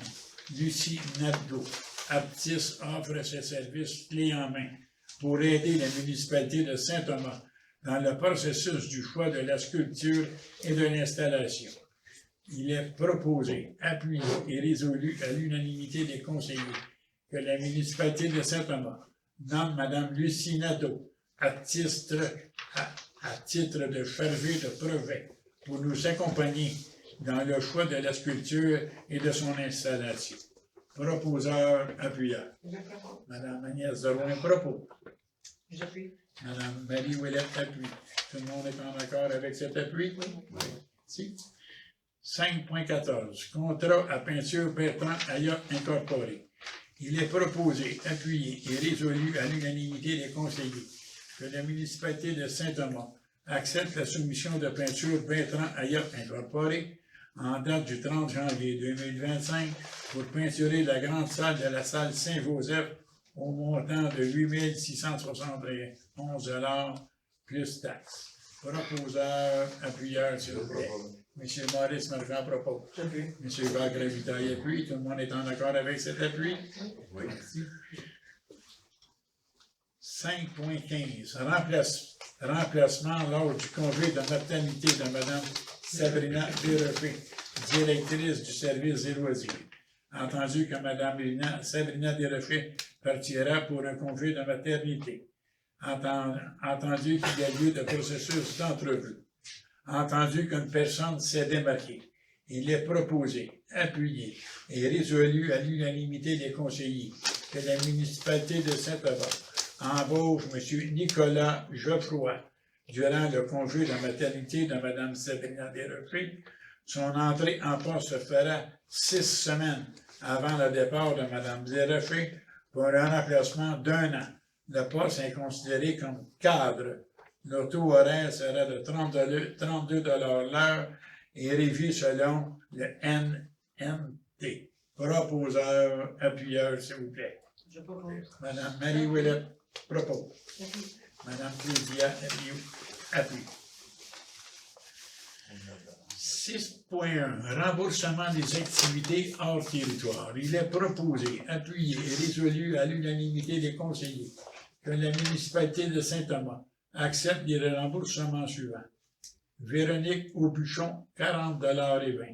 Lucie Nadeau, artiste, offre ses services clés en main pour aider la municipalité de Saint-Thomas dans le processus du choix de la sculpture et de l'installation. Il est proposé, appuyé et résolu à l'unanimité des conseillers que la municipalité de Saint-Thomas nomme Mme Lucie Nadeau à titre de chargée de projet pour nous accompagner dans le choix de la sculpture et de son installation. Proposeur, appuyeur. Mme Agnès Drouin propose. J'appuie. Mme Marie Ouellette appuie. Tout le monde est en accord avec cet appui? Oui. Merci. 5.14. Contrat à peinture Bertrand Aya Incorporé. Il est proposé, appuyé et résolu à l'unanimité des conseillers que la municipalité de Saint-Thomas accepte la soumission de peinture Bertrand Aya Incorporé en date du 30 janvier 2025 pour peinturer la grande salle de la salle Saint-Joseph au montant de 8 671 $ plus taxes. Proposeur, appuyeur, s'il vous plaît. M. Maurice Marchand propose. M. Jacques Ravitaille appuie. Tout le monde est en accord avec cet appui? Oui. Merci. 5.15. Remplacement lors du congé de maternité de Mme Sabrina Desrefés, directrice du service des loisirs. Entendu que Mme Sabrina Desrefés partira pour un congé de maternité. Entendu qu'il y a lieu de processus d'entrevue. Entendu qu'une personne s'est démarquée. Il est proposé, appuyé et résolu à l'unanimité des conseillers que la municipalité de Saint-Thomas embauche M. Nicolas Geoffroy durant le congé de maternité de Mme Sabrina Desrefés. Son entrée en poste se fera 6 semaines avant le départ de Mme Desrefés pour un remplacement d'1 an. Le poste est considéré comme cadre. Le taux horaire sera de 32 $ l'heure et régi selon le NNT. Proposeur, appuyeur, s'il vous plaît. Je propose. Mme Marie Ouellette propose. Mme Clédia appuie. 6.1. Remboursement des activités hors territoire. Il est proposé, appuyé et résolu à l'unanimité des conseillers que la municipalité de Saint-Thomas accepte les remboursements suivants. Véronique Aubuchon, 40 $ et 20.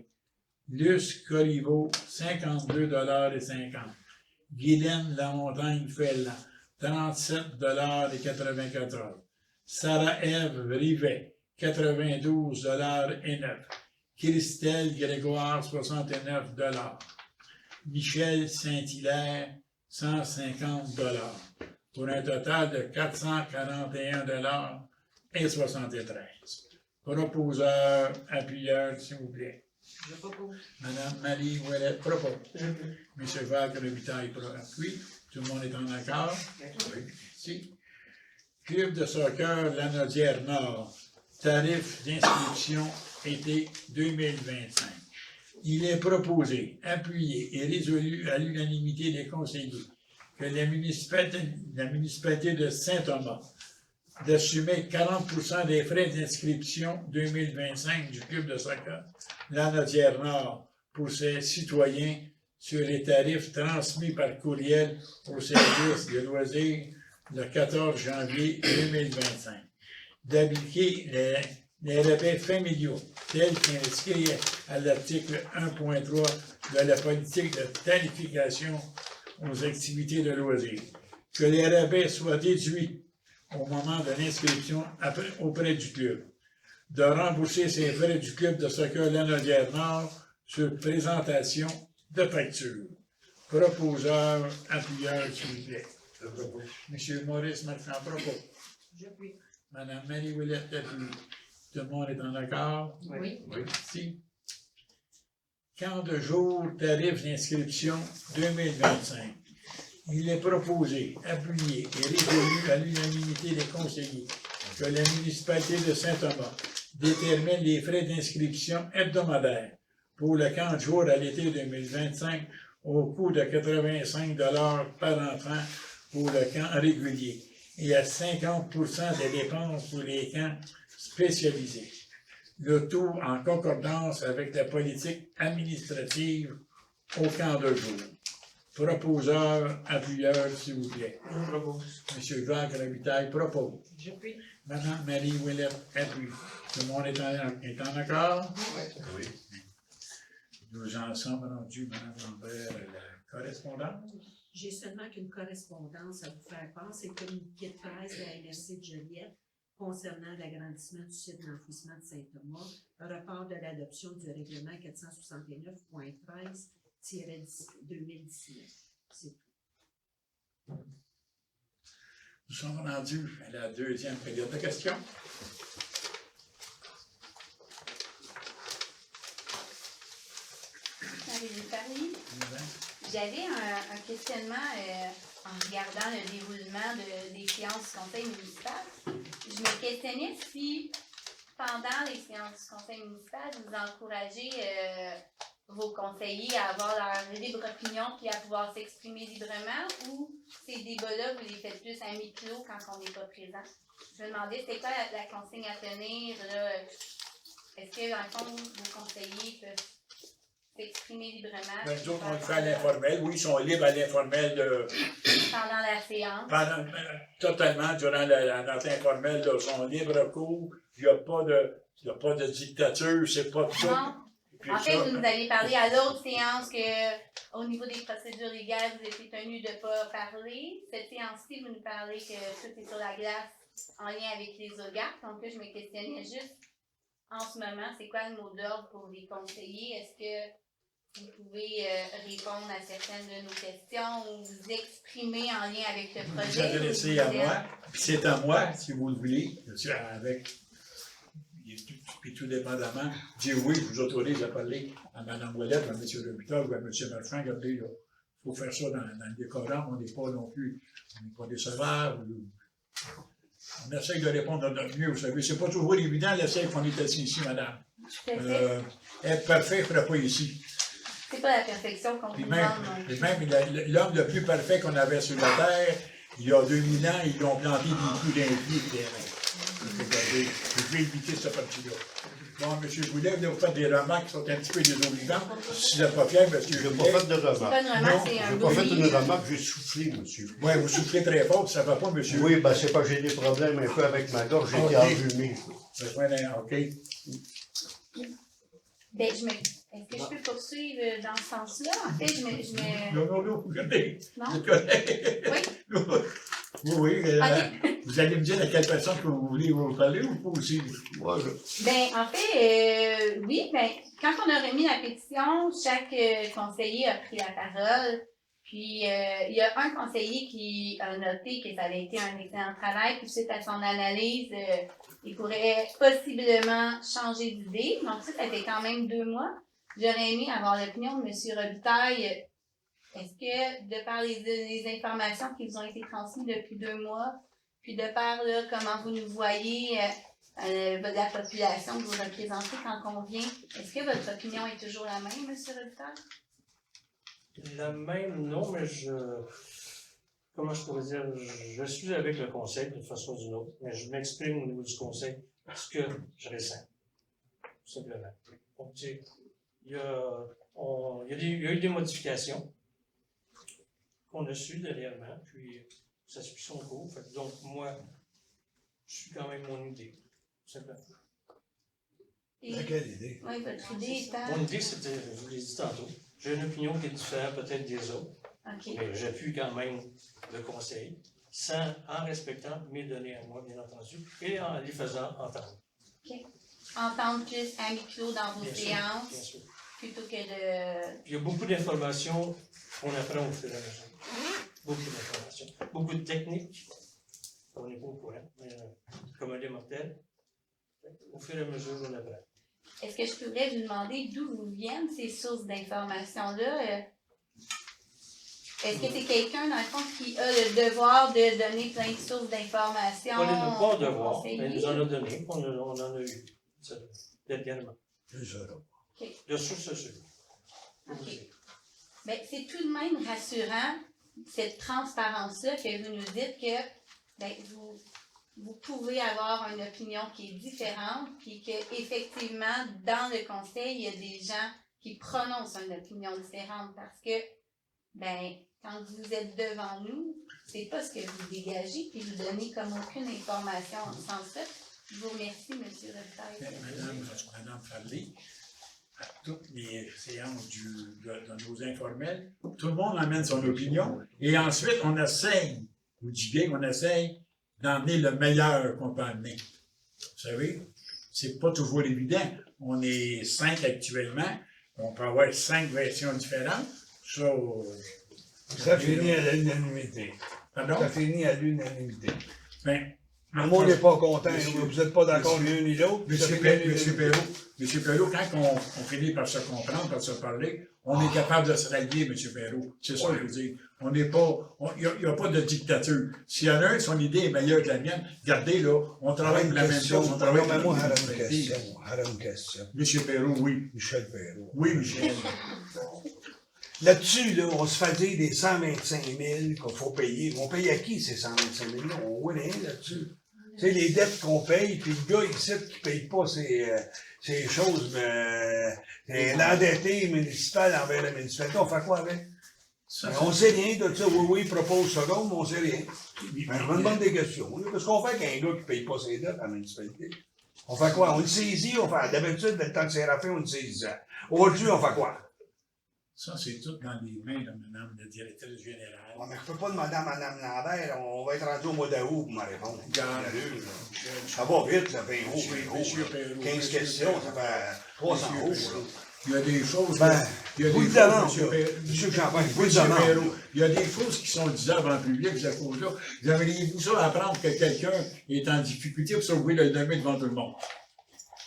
Luce Corriveau, 52 $ et 50. Guylaine Lamontagne-Felland, 37 $ et 94. Sarah-Ève Rivet, 92 $ et 9. Christelle Grégoire, 69 $. Michel Saint-Hilaire, 150 $. Pour un total de 441 $ et 73. Proposeur, appuyeur, s'il vous plaît. Je propose. Mme Marie Ouellette propose. M. Jacques Ravitaille appuie. Tout le monde est en accord? Oui. Merci. Club de soccer Lanaudière Nord. Tarif d'inscription été 2025. Il est proposé, appuyé et résolu à l'unanimité des conseillers que la municipalité de Saint-Thomas d'assumer 40% des frais d'inscription 2025 du club de soccer Lanaudière Nord pour ses citoyens sur les tarifs transmis par courriel au service de loisirs le 14 janvier 2025. D'appliquer les rabais familiaux tels qu'inscrits à l'article 1.3 de la politique de tarification aux activités de loisirs. Que les rabais soient déduits au moment de l'inscription auprès du club. De rembourser ces frais du club de soccer Lanaudière Nord sur présentation de facture. Proposeur, appuyeur, s'il vous plaît. M. Maurice Marchand propose. J'appuie. Mme Marie Ouellette appuie. Tout le monde est en accord? Oui. Merci. Camp de jour, tarif d'inscription 2025. Il est proposé, appuyé et résolu à l'unanimité des conseillers que la municipalité de Saint-Thomas détermine les frais d'inscription hebdomadaires pour le camp de jour à l'été 2025 au coût de 85 $ par entrant pour le camp régulier et à 50% des dépenses pour les camps spécialisés. Le tout en concordance avec la politique administrative au camp de jour. Proposeur, appuyeur, s'il vous plaît. Je propose. Monsieur Jacques Rabitaille propose. J'appuie. Madame Marie Ouellette appuie. Tout le monde est en accord? Oui. Nous en sommes rendus, Madame Lambert, à la correspondance. J'ai seulement qu'une correspondance à vous faire part, c'est le communiqué de presse de la MRC de Joliette concernant l'agrandissement du site d'enfouissement de Saint-Thomas, un report de l'adoption du règlement 469.13-2019. C'est tout. Nous sommes rendus à la deuxième période de questions. Marie-Lise Parly. J'avais un questionnement en regardant le déroulement des séances du conseil municipal. Je me questionnais si, pendant les séances du conseil municipal, vous encouragez vos conseillers à avoir leur libre opinion puis à pouvoir s'exprimer librement, ou ces débats-là, vous les faites plus à mi-clos quand on n'est pas présent? Je me demandais, c'était quoi la consigne à tenir, là? Est-ce que, dans le fond, vos conseillers peuvent s'exprimer librement? Ben, nous autres, on le fait à l'informel. Oui, ils sont libres à l'informel Pendant la séance? Totalement, durant la note informelle, là, ils sont libres à cours. Il n'y a pas de dictature, c'est pas tout. Non. Puis En fait, ça, vous nous aviez parlé à l'autre séance que, au niveau des procédures légales, vous étiez tenu de ne pas parler. Cette séance-ci, vous nous parlez que tout est sur la glace en lien avec les OGAC. Donc là, je me questionnais juste, en ce moment, c'est quoi le mot d'ordre pour les conseillers? Est-ce que vous pouvez répondre à certaines de nos questions ou vous exprimer en lien avec le vous projet? vous adressez à moi, puis c'est à moi, si vous le voulez, avec, puis tout dépendamment, dire oui, je vous autorise à parler à Mme Ouellette, à M. Robitaille ou à M. Marchand. Regardez, il faut faire ça dans le décorum, on n'est pas non plus, on n'est pas décevable. On essaye de répondre de notre mieux, vous savez, c'est pas toujours évident, l'essai qu'on est assis ici, madame. Être parfait, ne ferait pas ici. C'est pas la perfection qu'on vous Puis demande. même, l'homme le plus parfait qu'on avait sur la Terre, il y a 2000 ans, ils ont planté des clous d'un pied de terrain. Regardez, je vais éviter cette partie-là. Bon, M. Goulet, vous faites des remarques qui sont un petit peu désobligeantes. Si vous n'êtes pas fier, M. Je n'ai Goulet. pas fait de C'est pas remarque. une remarque, c'est Je un n'ai pas fait bully. une remarque, j'ai soufflé, monsieur. Oui, vous soufflez très fort, ça ne va pas, monsieur. Oui, ben c'est pas que j'ai des problèmes un peu avec ma gorge, j'ai été Ok. enrhumé. OK. Ben, est-ce que je peux poursuivre dans ce sens-là? En fait, je me... Non, regardez. Non? C'est correct. Oui? Oui, Ok. vous allez me dire à quelle personne que vous voulez vous parler ou pas aussi? Moi, Ben, en fait, oui, ben, quand on a remis la pétition, chaque conseiller a pris la parole. Puis, il y a un conseiller qui a noté que ça avait été un excellent travail. Puis, suite à son analyse, il pourrait possiblement changer d'idée. Donc, ça fait quand même 2 mois. J'aurais aimé avoir l'opinion de M. Robitaille. Est-ce que, de par les informations qui vous ont été transmises depuis 2 mois, puis de par là, comment vous nous voyez, la population que vous représentez quand on vient, est-ce que votre opinion est toujours la même, M. Robitaille? La même, non, mais comment je pourrais dire, je suis avec le conseil d'une façon ou d'une autre, mais je m'exprime au niveau du conseil ce que je ressens, tout simplement. Donc, tu sais, il y a eu des modifications qu'on a su dernièrement, puis ça suit son cours. Fait que donc, moi, je suis quand même mon idée, tout simplement. Quelle idée? Oui, votre idée étant... Mon idée, c'était, je vous l'ai dit tantôt, j'ai une opinion qui est différente peut-être des autres. OK. Mais j'appuie quand même le conseil, en respectant mes données à moi, bien entendu, et en les faisant entendre. Entendre plus à mi-clos dans vos Bien sûr, séances, bien sûr. plutôt que de... Puis il y a beaucoup d'informations qu'on apprend au fur et à mesure. Beaucoup d'informations. Beaucoup de techniques. On n'est pas au courant. Mais, comme un des mortels, au fur et à mesure, on apprend. Est-ce que je pourrais vous demander d'où vous viennent ces sources d'informations-là? Est-ce que c'est quelqu'un, dans le fond, qui a le devoir de donner plein de sources d'informations? On n'est pas aux devoir, mais conseillers? il nous en a donné. On en a eu. Dernièrement. De sources sûres. OK. Bien, c'est tout de même rassurant, cette transparence-là, que vous nous dites que ben, vous pouvez avoir une opinion qui est différente, puis qu'effectivement, dans le conseil, il y a des gens qui prononcent une opinion différente parce que ben, quand vous êtes devant nous, c'est pas ce que vous dégagez, puis vous donnez comme aucune information en ce sens-là. Je vous remercie, M. Robitaille. Madame Farley, à toutes les séances de nos informels, tout le monde amène son opinion, et ensuite, on essaye, vous dites bien qu'on essaye d'emmener le meilleur qu'on peut amener. Vous savez, c'est pas toujours évident. On est 5 actuellement, on peut avoir 5 versions différentes. Ça finit à l'unanimité. Pardon? Ça finit à l'unanimité. Ben, Le monde n'est pas content, vous n'êtes pas d'accord l'un ni l'autre. Monsieur Perrault, quand on finit par se comprendre, par se parler, on est capable de se rallier, M. Perrault. C'est ça que je veux dire. On n'est pas, il n'y a pas de dictature. S'il y en a un, son idée est meilleure que la mienne, regardez là, on travaille pour la même chose, on travaille pour la même chose. Une question. M. Perrault, oui. Michel Perrault. Oui, Michel. Là-dessus, là, on se fait dire des 125 000 qu'il faut payer. On paye à qui ces 125 000 là? On voit rien là-dessus. Tu sais, les dettes qu'on paye, puis le gars ici qui ne paye pas ces choses, l'endetté municipal envers la municipalité, on fait quoi avec? On ne sait rien de ça. Oui, il propose ça donc, mais on ne sait rien. Je me demande des questions. Qu'est-ce qu'on fait avec un gars qui ne paye pas ses dettes à la municipalité? On fait quoi? On le saisit, on fait. D'habitude, le temps que c'est fait, on le saisit. Aujourd'hui, on fait quoi? Ça, c'est tout dans les mains de Mme la directrice générale. Ouais, mais je ne peux pas demander à Mme Lambert, on va être rendu au mois d'août pour me répondre. Ça va vite, là, 20 euros. 15 questions, ça fait 300 euros. Il y a des choses. Il y a des choses, monsieur Champagne, il y a des choses qui sont disables en public, cette chose-là. Vous avez-vous ça à apprendre que quelqu'un est en difficulté pour sauver le nommer devant tout le monde?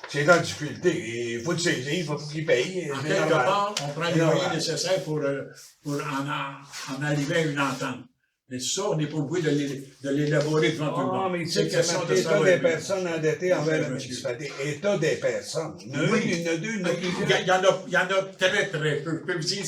C'est en difficulté. Il faut le saisir, il faut qu'il paye. En quelque part, on prend les moyens nécessaires pour en arriver à une entente. Mais ça, on n'est pas obligé de l'élaborer devant tout le monde. Mais c'est question d'état des personnes endettées envers la municipalité. État des personnes. Oui. Il y en a deux, il y en a il y en a très, très peu. Je peux vous dire,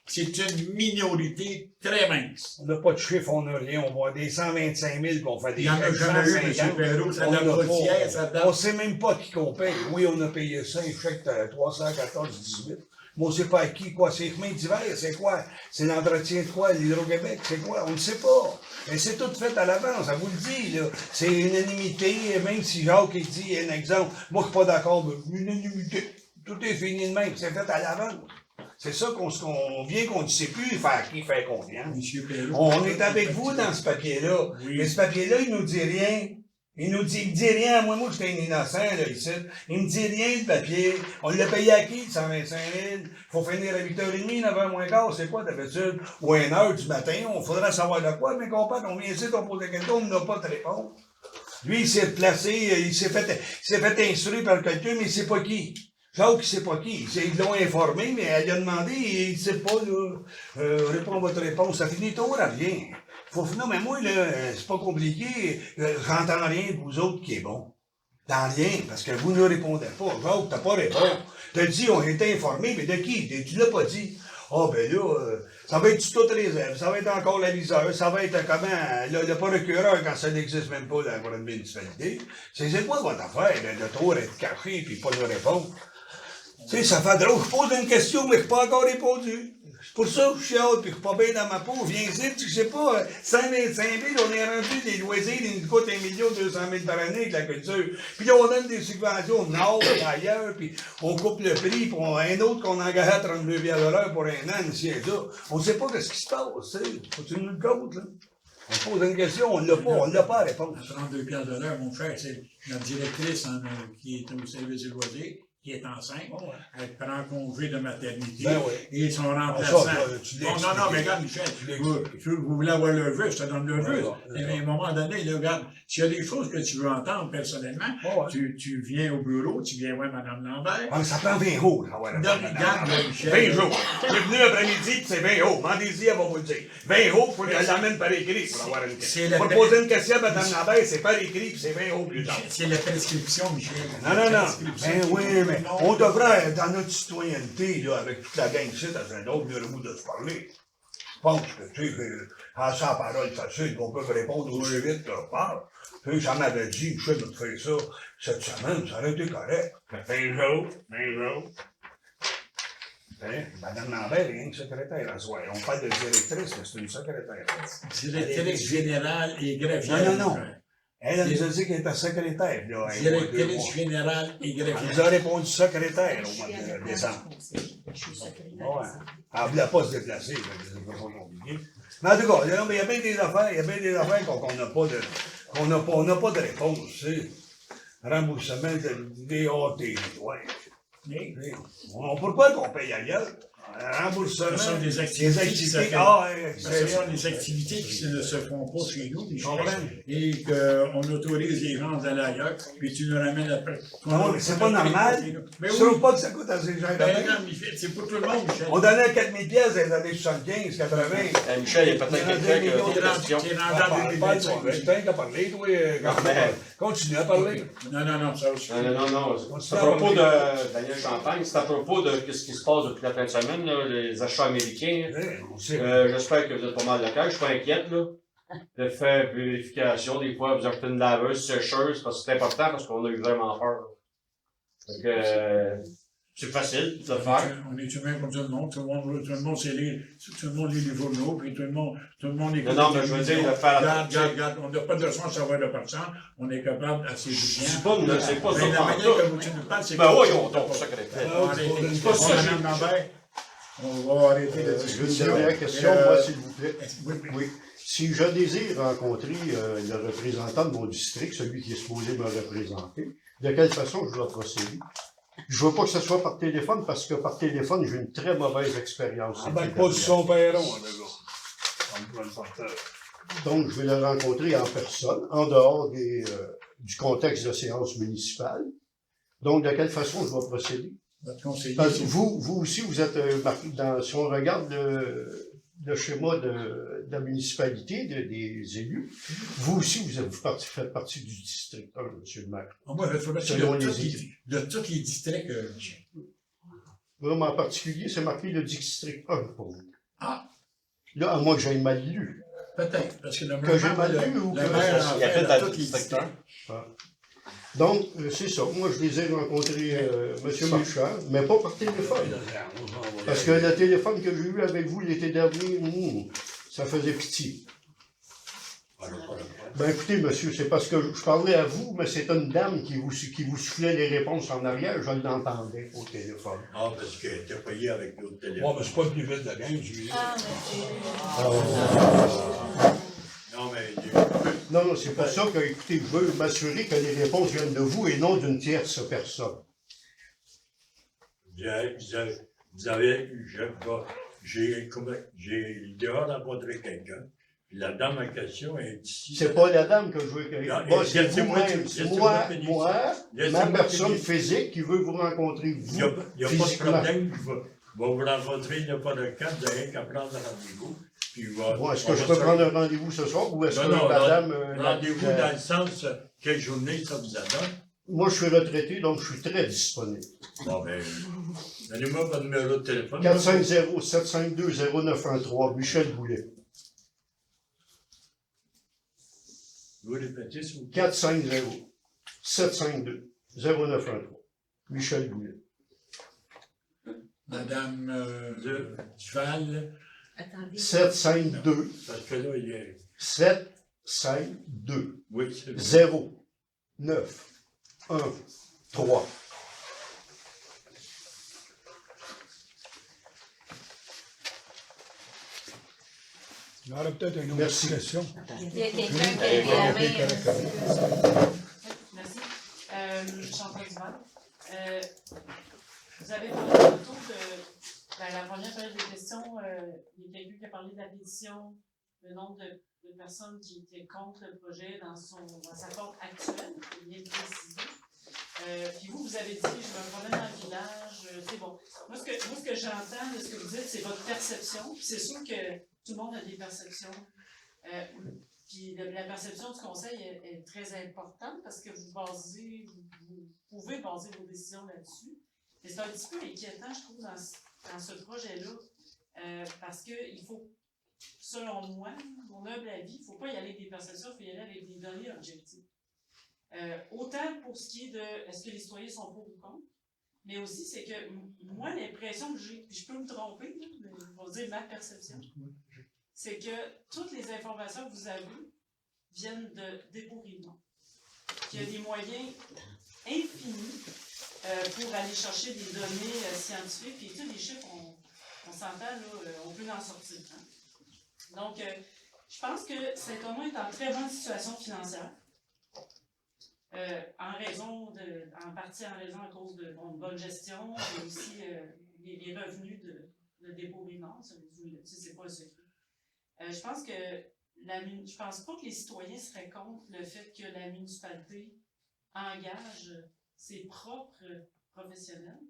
c'est une minorité très mince. On n'a pas de chiffre, on n'a rien. On voit des 125 000 qu'on fait des il y en a jamais eu, M. Perrault, ça n'a pas tiers, ça date. On ne sait même pas qui qu'on paye. Oui, on a payé ça, un chèque de 314,18. Mais on ne sait pas à qui, quoi. C'est les chemins d'hiver, c'est quoi? C'est l'entretien de quoi? L'Hydro-Québec, c'est quoi? On ne sait pas. Et c'est tout fait à l'avance, ça vous le dit, là. C'est unanimité, même si Jacques dit un exemple. Moi, je ne suis pas d'accord, mais unanimité. Tout est fini de même, c'est fait à l'avance. C'est ça qu'on vient qu'on ne sait plus faire qui fait confiance. On est avec vous dans ce papier-là. Oui. Mais ce papier-là, il nous dit rien. Il me dit rien. Moi, j'étais un innocent, là, ici. Il me dit rien, le papier. On l'a payé à qui, 125 000? Faut finir à 8h30, 9h moins quart, c'est quoi d'habitude? Ou à 1h du matin, on faudrait savoir de quoi, mais compadre, on vient ici, on pose des questions, on n'a pas de réponse. Lui, il s'est placé, il s'est fait instruire par quelqu'un, mais il sait pas qui. Jacques, il sait pas qui. Ils l'ont informé, mais elle lui a demandé, il sait pas, là, répond à votre réponse. Ça finit tôt à rien. Non, mais moi, là, c'est pas compliqué. J'entends rien de vous autres qui est bon. Dans rien, parce que vous ne répondez pas. Jacques, t'as pas répondu. T'as dit, on était informés, mais de qui? Tu l'as pas dit. Ah, ben là, ça va être toute réserve, ça va être encore l'aviseur, ça va être comment, le procureur quand ça n'existe même pas dans la municipalité. C'est quoi votre affaire, de trop être caché puis pas de répondre? Tu sais, ça fait drôle. Je pose une question, mais je n'ai pas encore répondu. C'est pour ça que je suis hâte, puis je suis pas bien dans ma peau. Viens ici, tu sais pas, 125 000, on est rendu des loisirs, ils nous coûtent 1 200 000 par année avec la culture. Puis là, on donne des subventions au nord et ailleurs, puis on coupe le prix pour un autre qu'on engage à 32 $ pour un an, ici et là. On ne sait pas ce qui se passe, tu sais. Faut-tu nous le compte, là? On pose une question, on ne l'a pas à répondre. À 32 $, mon frère, c'est notre directrice qui est au service des loisirs, qui est enceinte, elle prend congé de maternité, et son remplaçant. Non, mais regarde, Michel, vous voulez avoir le vœu, je te donne le vœu. Mais à un moment donné, là, regarde, s'il y a des choses que tu veux entendre personnellement, tu viens au bureau, tu viens voir Mme Lambert. Ça prend 20 jours, là, regarde, Michel. 20 jours. Je suis venu l'après-midi, puis c'est 20 jours. Mandez-y, elle va vous le dire. 20 jours, il faut qu'elle l'amène par écrit pour avoir une question. Pour poser une question à Mme Lambert, c'est par écrit, puis c'est 20 jours plus tard. C'est la prescription, Michel. Non. Ben oui, mais on devrait, dans notre citoyenneté, là, avec toute la gang ici, dans un autre, le goût de se parler. Je pense que, tu sais, en sans parole facile, qu'on peut répondre aussi vite que je parle. Tu sais, ça m'avait dit, je sais de faire ça cette semaine, ça aurait été correct. 20 jours. Hein? Madame Lambert, rien que secrétaire à soir. On parle de directrice, mais c'est une secrétaire. Directrice générale et greffière. Non. Elle nous a dit qu'elle était secrétaire, là. Directrice générale et Elle nous greffière. a répondu secrétaire au mois de décembre. Je suis secrétaire. Ouais. Elle ne voulait pas se déplacer, fait que c'est pas compliqué. Mais en tout cas, non, mais il y a bien des affaires qu'on n'a pas de réponse, tu sais. Remboursement des DAT, ouais. Pourquoi qu'on paye ailleurs? Remboursement. Ce sont des activités qui se font. Ah, Ce sont des activités qui ne se font pas chez nous, Je comprends. et qu'on autorise les gens d'aller ailleurs, puis tu nous ramènes après. Non, mais c'est pas normal. Mais Je oui, trouve pas que ça coûte à ces gens ben non, Michel, c'est pour tout le monde, Michel. On donnait 4000 pièces dans les années 75, 80. Michel, il y a peut-être quelqu'un qui a des questions. C'est rendu en 2025. C'est un qui a parlé, toi. Continue à parler. Non, ça aussi. Non. C'est à propos de Daniel Champagne, c'est à propos de ce qui se passe depuis la fin de semaine, là, les achats américains. J'espère que vous êtes pas mal d'accord. Je suis pas inquiète, là. De faire vérification, des fois, vous achetez une laveuse, sécheuse, parce que c'est important, parce qu'on a eu vraiment peur. Donc, c'est facile de le faire. On est humain comme tout le monde. Tout le monde lit les journaux, puis tout le monde écoute. Non, mais je veux dire, de faire Regarde, on n'a pas de besoin de savoir le pourcent. On est capable assez bien. C'est pas ça Mais la par manière là. que tu nous parles, c'est Ben que- oui, on tombe secrétaire. On va arrêter. C'est pas ça, Madame Lambert, on va arrêter de Une discuter. dernière question, moi, s'il vous plaît. Oui. Oui. Si je désire rencontrer le représentant de mon district, celui qui est supposé me représenter, de quelle façon je dois procéder? Je veux pas que ce soit par téléphone, parce que par téléphone, j'ai une très mauvaise expérience. Ah ben, pas du son perron, le gars. Comme le porteur. Donc, je vais le rencontrer en personne, en dehors du contexte de séance municipale. Donc, de quelle façon je dois procéder? Votre conseiller, Parce que vous aussi, vous êtes marqué si on regarde le schéma de la municipalité, des élus, vous aussi, faites partie du district 1, monsieur le maire. moi, je fais partie Selon de tous les districts. Vraiment, en particulier, c'est marqué le district 1 pour vous. Ah. Là, à moins que j'aie mal lu. Peut-être, parce que Que j'ai mal lu ou le que maire en Il y a fait peut-être à dans tous le les district districts. Donc, c'est ça. Moi, je désire rencontrer monsieur Marchand, mais pas par téléphone. Parce que le téléphone que j'ai eu avec vous l'été dernier, ça faisait pitié. Ben écoutez, monsieur, c'est parce que je parlais à vous, mais c'est une dame qui vous soufflait les réponses en arrière, je l'entendais au téléphone. Ah, parce que t'es payé avec l'autre téléphone. Bon, mais c'est pas le plus vite de la gang, je lui dis. Ah, mais Non, mais Non, c'est pour ça que, écoutez, je veux m'assurer que les réponses viennent de vous et non d'une tierce personne. j'ai déjà rencontré quelqu'un. La dame en question est ici. C'est pas la dame que je veux que. Non, Bon, c'est vous-même. laissez-moi C'est finir. moi, Laissez-moi ma personne finir. physique qui veut vous rencontrer, Il vous. n'y a pas de physiquement. problème, je vais vous rencontrer, il n'y a pas de cas, vous n'avez qu'à prendre rendez-vous. Puis Bon, est-ce que je peux prendre un rendez-vous ce soir ou est-ce que madame. rendez-vous dans le sens, quelle journée ça vous attend? Moi, je suis retraité, donc je suis très disponible. Bon, ben, donnez-moi votre numéro de téléphone. 450-752-0913, Michel Boulet. Vous répétez, s'il vous plaît. 450-752-0913, Michel Boulet. Madame Duval. Attendez. 752. Parce que là, il y a... 752. Oui, c'est bon. 0 9 1 3. Il y aurait peut-être une autre Merci. question. il y a quelqu'un qui a levé la main. Merci. Chantal Duval. Vous avez parlé tantôt de la première période des questions. Il y a quelqu'un qui a parlé de la pétition, le nombre de personnes qui étaient contre le projet dans sa forme actuelle, il vient de préciser. Puis vous avez dit, je me promène dans le village, c'est bon. Moi, ce que j'entends de ce que vous dites, c'est votre perception. Puis c'est sûr que tout le monde a des perceptions. Puis la perception du conseil est très importante parce que vous pouvez baser vos décisions là-dessus. Mais c'est un petit peu inquiétant, je trouve, dans ce projet-là, parce qu'il faut, selon moi, mon humble avis, il ne faut pas y aller avec des perceptions, il faut y aller avec des données objectives. Autant pour ce qui est de est-ce que les citoyens sont pour ou contre, Mais aussi, c'est que moi, l'impression que j'ai, puis je peux me tromper, là, mais on va dire ma perception, c'est que toutes les informations que vous avez viennent de dépôt-Rivemont. Qu'il y a des moyens infinis pour aller chercher des données scientifiques, et tous les chiffres, on s'entend, là, on peut en sortir. Hein? Donc, je pense que Saint-Thomas est en très bonne situation financière. En partie en raison à cause de bonne gestion, et aussi les revenus de dépôt-Rivemont, c'est pas le secret. Je pense pas que les citoyens seraient contre le fait que la municipalité engage ses propres professionnels,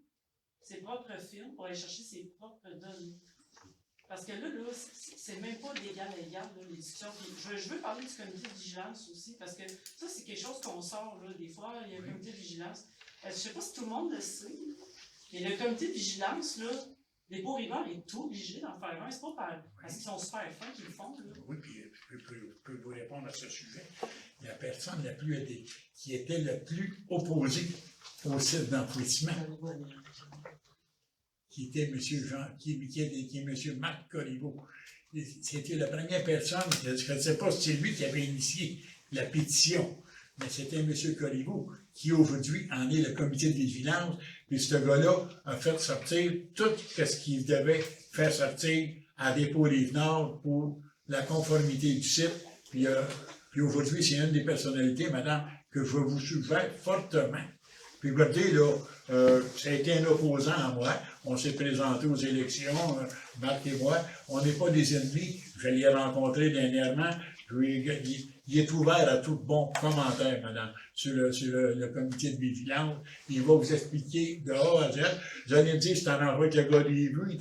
ses propres firmes pour aller chercher ses propres données. Parce que là, c'est même pas d'égal à égal, là, les discussions. Puis je veux parler du comité de vigilance aussi, parce que ça, c'est quelque chose qu'on sort, là, des fois, il y a un comité de vigilance. Je sais pas si tout le monde le sait, mais le comité de vigilance, là, Dépôt-Rivemont est obligé d'en faire un. C'est pas parce qu'ils sont super fins qu'ils le font, là. Oui, puis je peux vous répondre à ce sujet. La personne qui était le plus opposée au site d'enfouissement, qui était M. M. Marc Corriveau. C'était la première personne, je ne sais pas si c'est lui qui avait initié la pétition, mais c'était M. Corriveau, qui aujourd'hui en est le comité de vigilance, puis ce gars-là a fait sortir tout ce qu'il devait faire sortir à Dépôt-Rive-Nord pour la conformité du site. Puis aujourd'hui, c'est une des personnalités, madame, que je vous suggère fortement. Puis regardez, là, ça a été un opposant à moi. On s'est présenté aux élections, Marc et moi. On n'est pas des ennemis. Je l'ai rencontré dernièrement. Il est ouvert à tout bon commentaire, madame, sur le comité de vigilance. Il va vous expliquer de A à Z. Vous allez me dire, c'est un endroit que le gars des vues,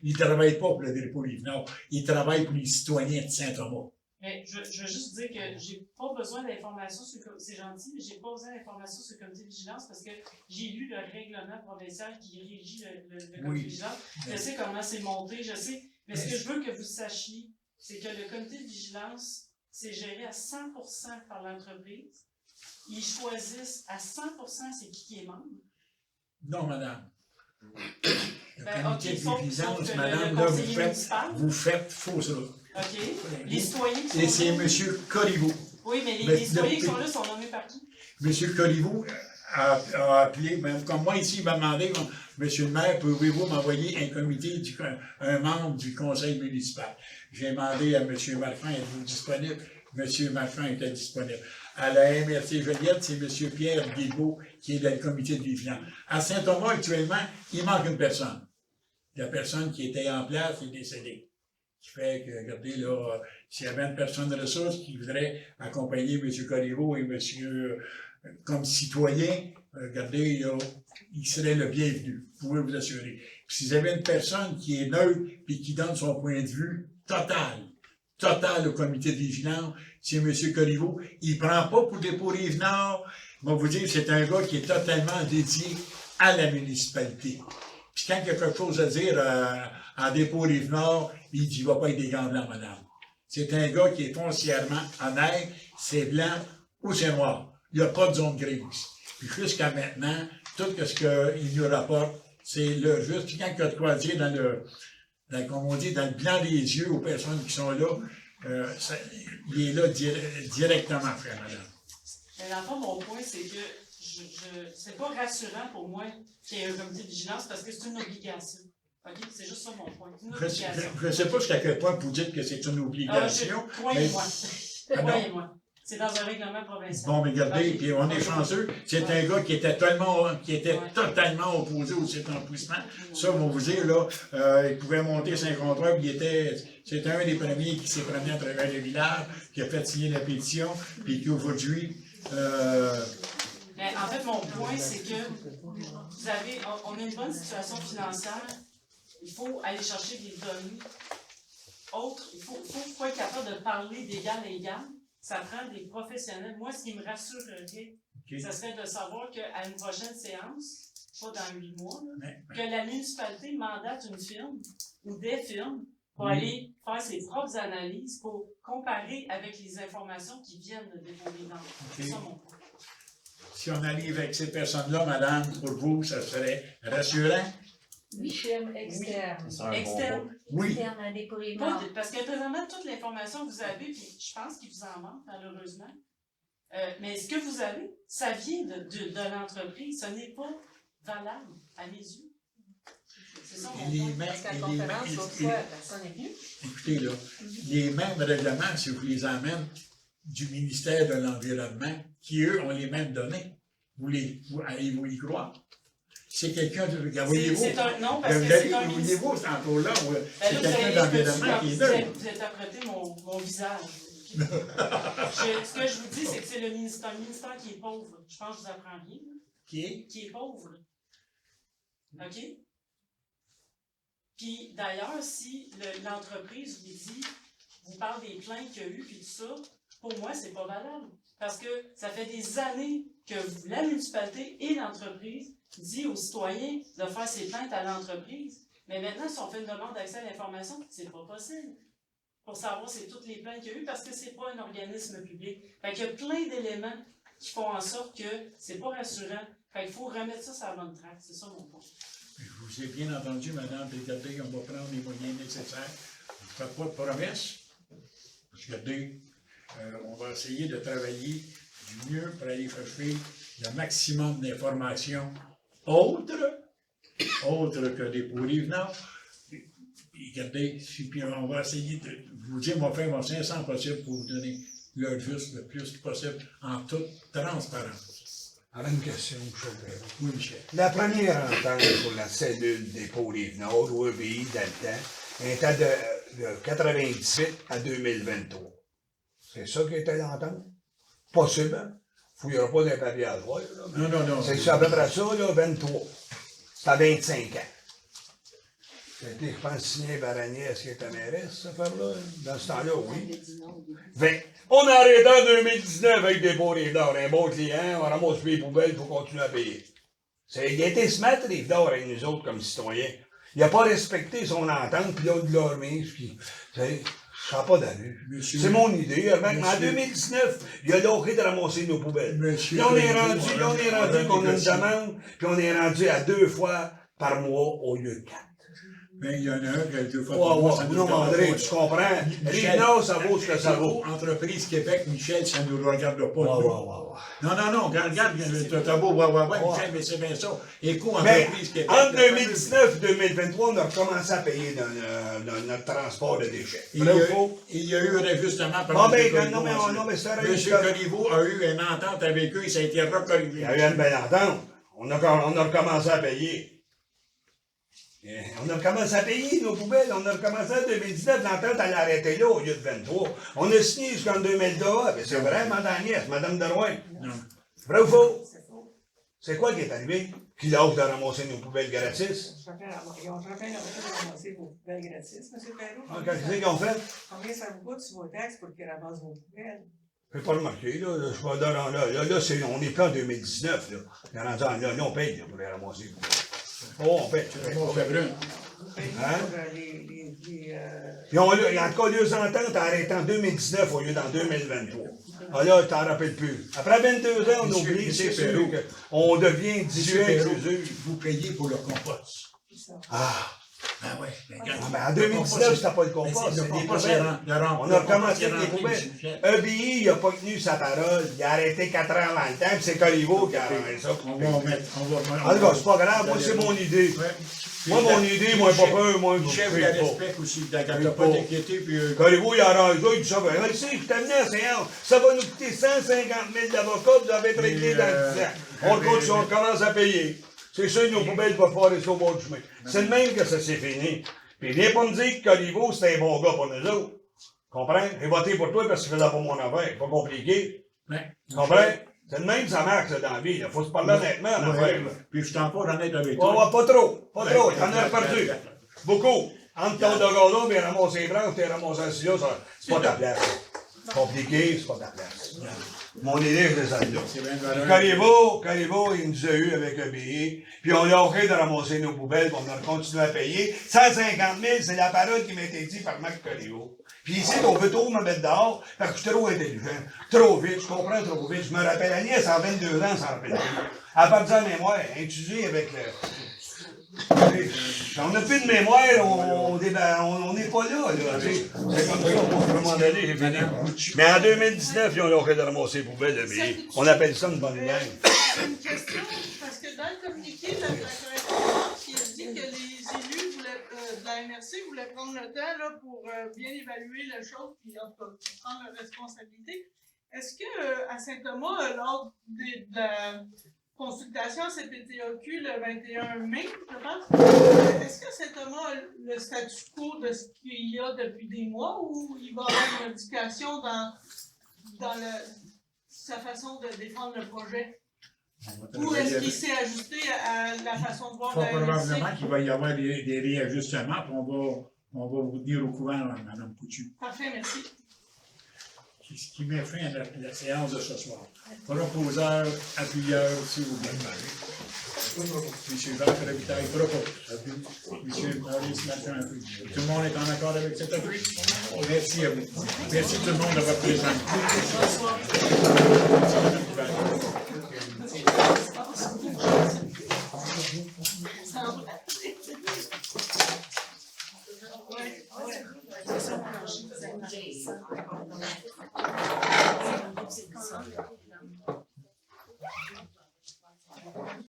il travaille pas pour le Dépôt-Rive-Nord. Il travaille pour les citoyens de Saint-Thomas. Mais je veux juste dire que j'ai pas besoin d'informations sur c'est gentil, mais j'ai pas besoin d'informations sur le comité de vigilance parce que j'ai lu le règlement provincial qui régit le comité de vigilance. Je sais comment c'est monté, je sais. Mais ce que je veux que vous sachiez, c'est que le comité de vigilance, c'est géré à 100% par l'entreprise. Ils choisissent à 100% c'est qui est membre. Non, madame. Le comité de vigilance, madame, là, vous faites fausse route. OK. Les citoyens qui sont et c'est là. M. Corriveau. Oui, mais les citoyens qui sont là sont nommés par qui? M. Corriveau a appelé, même comme moi ici, il m'a demandé, Monsieur le maire, pouvez-vous m'envoyer un membre du conseil municipal? J'ai demandé à M. Marchand, êtes-vous disponible? M. Marchand était disponible. À la MRC Joliette, c'est M. Pierre Guilbeault qui est dans le comité de vigilance. À Saint-Thomas, actuellement, il manque une personne. La personne qui était en place est décédée. Qui fait que, regardez, là, s'il y avait une personne de ressources qui voudrait accompagner M. Corriveau et M. Comme citoyen, regardez, là, il serait le bienvenu, vous pouvez vous assurer. Puis s'il y avait une personne qui est neutre et qui donne son point de vue total au comité de vigilance, c'est M. Corriveau. Il ne prend pas pour Dépôt-Rive-Nord. Je vais vous dire, c'est un gars qui est totalement dédié à la municipalité. Puis quand il y a quelque chose à dire à Dépôt-Rive-Nord, il dit, il ne va pas être des gants blancs, madame. C'est un gars qui est foncièrement honnête, c'est blanc ou c'est noir. Il n'y a pas de zone grise. Puis jusqu'à maintenant, tout ce qu'il nous rapporte, c'est le juste. Puis quand il y a de quoi dire comme on dit, dans le blanc des yeux aux personnes qui sont là, il est là directement, frère, madame. Mais dans le fond, mon point, c'est que c'est pas rassurant pour moi qu'il y ait un comité de vigilance parce que c'est une obligation. OK? C'est juste ça mon point. Une obligation. Je ne sais pas jusqu'à quel point vous dites que c'est une obligation. Croyez-moi. Croyez-moi. C'est dans un règlement provincial. Bon, mais regardez, puis on est chanceux. C'est un gars qui était totalement opposé au site d'enfouissement. Ça, on va vous dire, là, il pouvait monter 53, puis c'était un des premiers qui s'est promené à travers le village, qui a fait signer la pétition, puis qui aujourd'hui... En fait, mon point, c'est que on a une bonne situation financière. Il faut aller chercher des données autres. Il faut être capable de parler d'égal à égal. Ça prend des professionnels. Moi, ce qui me rassurerait, ça serait de savoir qu'à une prochaine séance, pas dans 8 mois, que la municipalité mandate une firme ou des firmes pour aller faire ses propres analyses, pour comparer avec les informations qui viennent de Dépôt-Rive-Nord. C'est ça mon point. Si on arrive avec ces personnes-là, madame, pour vous, ça serait rassurant? Firme externe. C'est un bon Externe. mot. Oui. Externe à dépôt les Pas morts. de- Parce que présentement, toute l'information que vous avez, puis je pense qu'il vous en manque, malheureusement. Mais ce que vous avez, ça vient de l'entreprise. Ce n'est pas valable à mes yeux. C'est ça mon Les point. mêmes, Parce qu'à la les conférence, mêmes- l'autre fois, personne n'est venu. écoutez, là, les mêmes règlements, si vous les emmènez du ministère de l'Environnement, qui, eux, ont les mêmes données, allez-vous y croire? C'est quelqu'un de... Voyez-vous, C'est un non, parce que c'est un ministère. voyez-vous, cet encore-là, Ben c'est là, vous quelqu'un avez- d'environnement qui est neutre. vous interprétez mon visage. Ce que je vous dis, c'est que c'est un ministère qui est pauvre. Je pense que je vous apprends rien. Qui est pauvre. OK? Puis d'ailleurs, si l'entreprise vous parle des plaintes qu'il y a eu, puis tout ça, pour moi, c'est pas valable. Parce que ça fait des années que la municipalité et l'entreprise dit aux citoyens de faire ses plaintes à l'entreprise. Mais maintenant, si on fait une demande d'accès à l'information, c'est pas possible. Pour savoir c'est toutes les plaintes qu'il y a eu, parce que c'est pas un organisme public. Fait qu'il y a plein d'éléments qui font en sorte que c'est pas rassurant. Fait qu'il faut remettre ça sur la bonne traque. C'est ça mon point. Je vous ai bien entendu, madame, regardez, on va prendre les moyens nécessaires. Je ne fais pas de promesses. Regardez, on va essayer de travailler du mieux pour aller chercher le maximum d'informations autres que des pourris venants. Regardez, puis on va essayer de vous dire, on va faire mon 500 possible pour vous donner l'heure juste le plus possible en toute transparence. Alors, une question, Michel. Oui, Michel. La première entente pour la cellule des Pôles-Nord, ou EBI, dans le temps, était de 98 à 2023. C'est ça qui était l'entente? Possible, hein? Fouillera pas d'un papier à voir, là. mais Non. C'est à peu près ça, là, 23. C'est à 25 ans. C'était, je pense, signé par Agnès qui était mairesse, cette affaire-là. Dans ce temps-là, oui. 20. On a arrêté en 2019 avec des beaux rives d'or. Un bon client, on ramasse les poubelles pour continuer à payer. Il a été smart, rive d'or, avec nous autres, comme citoyens. Il n'a pas respecté son entente, puis l'autre de l'ormise, puis, tu sais, ça n'a pas d'allure. C'est mon idée. En 2019, il a lâché de ramasser nos poubelles. Puis on est rendu qu'on a une demande, puis on est rendu à 2 fois par mois au lieu de 4. Mais il y en a un qui a 2 fois par mois, ça nous Non, regarde André, pas. tu comprends? Michel, Rive-Nord, ça vaut ce que ça vaut. Entreprise Québec, Michel, ça ne nous regarde pas. Ouais. Non, regarde, t'as beau, Michel, mais c'est bien ça. Éco, Mais Entreprise Québec. entre 2019 et 2023, on a recommencé à payer dans notre transport de déchets. Il y a eu un ajustement par Non, mais ça M. Corriveau a eu une entente avec eux et ça a été recorrigé. Il y a eu une belle entente. On a recommencé à payer. On a recommencé à payer nos poubelles. On a recommencé en 2019. L'entente, elle a arrêté là au lieu de 23. On a signé jusqu'en 2002. Mais c'est vrai, Madame Derouin. Non. Vrai ou faux? C'est quoi qui est arrivé? Qui l'a hâte de ramasser nos poubelles gratis? Ils ont chacun de ramasser vos poubelles gratis, M. Perrault. Qu'est-ce qu'ils ont fait? Combien ça vous coûte sur vos taxes pour qu'ils ramassent vos poubelles? Je n'ai pas remarqué, là. Je suis pas dans, là, on est plus en 2019, là. Là, on paye là, pour les ramasser. Oh, on paye. On fait brun. Vous payez Hein? pour Puis en tout cas, les ententes a arrêté en 2019 au lieu d'en 2023. Ah là, tu t'en rappelles plus. Après 22 ans, on oublie, c'est sûr qu'on devient Monsieur dissuet Perrault, chez eux. vous payez pour le compost. Ah! Ben ouais, mais regarde. Ah, ben en 2019, c'était pas le compost, Mais c'est c'était le des compost, poubelles. On a recommencé avec les poubelles. EBI, il n'a pas tenu sa parole. Il a arrêté 4 ans avant le temps, puis c'est Corriveau qui a arrêté ça. On va mettre. En tout cas, c'est pas grave, moi, c'est mon idée. Moi, mon idée, moi, pas peur, moi, je Michel, vous ne la fais pas. respecte aussi. D'accord, pas d'inquiéter, puis. Corriveau, il a arrangé, il dit ça. Ben, tu sais, je t'amenais à séance. Ça va nous coûter 150 000 d'avocats, vous avez être réglé dans le 10 ans. On continue, on commence à payer. C'est sûr, nos poubelles vont faire ça au bord du chemin. C'est le même que ça s'est fini. Puis viens pas me dire que Corriveau, c'était un bon gars pour nous autres. Comprends? J'ai voté pour toi parce qu'il faisait pas mon affaire. Pas compliqué. Comprends? C'est le même, ça marche, ça, dans la vie. Il faut se parler honnêtement, l'affaire. Puis je suis encore honnête avec Ouais, toi. pas trop. Pas trop. T'en as perdu. Beaucoup. Entre ton dogard-là, mais ramasser les branches, t'es ramassé assis là, c'est pas ta place. Compliqué, c'est pas ta place. Mon idée, je les ai là. Corriveau, il nous a eu avec EBI, puis on a offert de ramasser nos poubelles, puis on a continué à payer. 150 000, c'est la parole qui m'a été dite par Marc Corriveau. Puis ici, on veut trop me mettre dehors, parce que je suis trop intelligent, trop vite, je comprends trop vite. Je me rappelle, Agnès, en 22 ans, ça rappelle plus. Elle va dire mémoire, étudier avec le... On n'a plus de mémoire, on n'est pas là. C'est comme ça, à un moment donné, j'ai fini. Mais en 2019, ils ont arrêté de ramasser les poubelles, mais on appelle ça une bonne gang. Une question, parce que dans le communiqué de la correspondance, il a dit que les élus de la MRC voulaient prendre le temps là, pour bien évaluer la chose puis en tout cas, prendre leurs responsabilités. Est-ce que à Saint-Thomas, lors de la consultation à CPTAQ le 21 mai, je pense, est-ce que Saint-Thomas a le statu quo de ce qu'il y a depuis des mois ou il va y avoir une modification dans sa façon de défendre le projet? Ou est-ce qu'il s'est ajusté à la façon de voir la MRC? Probablement qu'il va y avoir des réajustements, puis on va vous tenir au courant, Mme Coutu. Parfait, merci. Ce qui met fin à la séance de ce soir. Proposeur, appuyeur, s'il vous plaît. Monsieur Jacques Robitaille propose. Monsieur Maurice Martin appuie. Tout le monde est en accord avec cet appui? Merci à vous. Merci tout le monde de votre présence. C'est ça.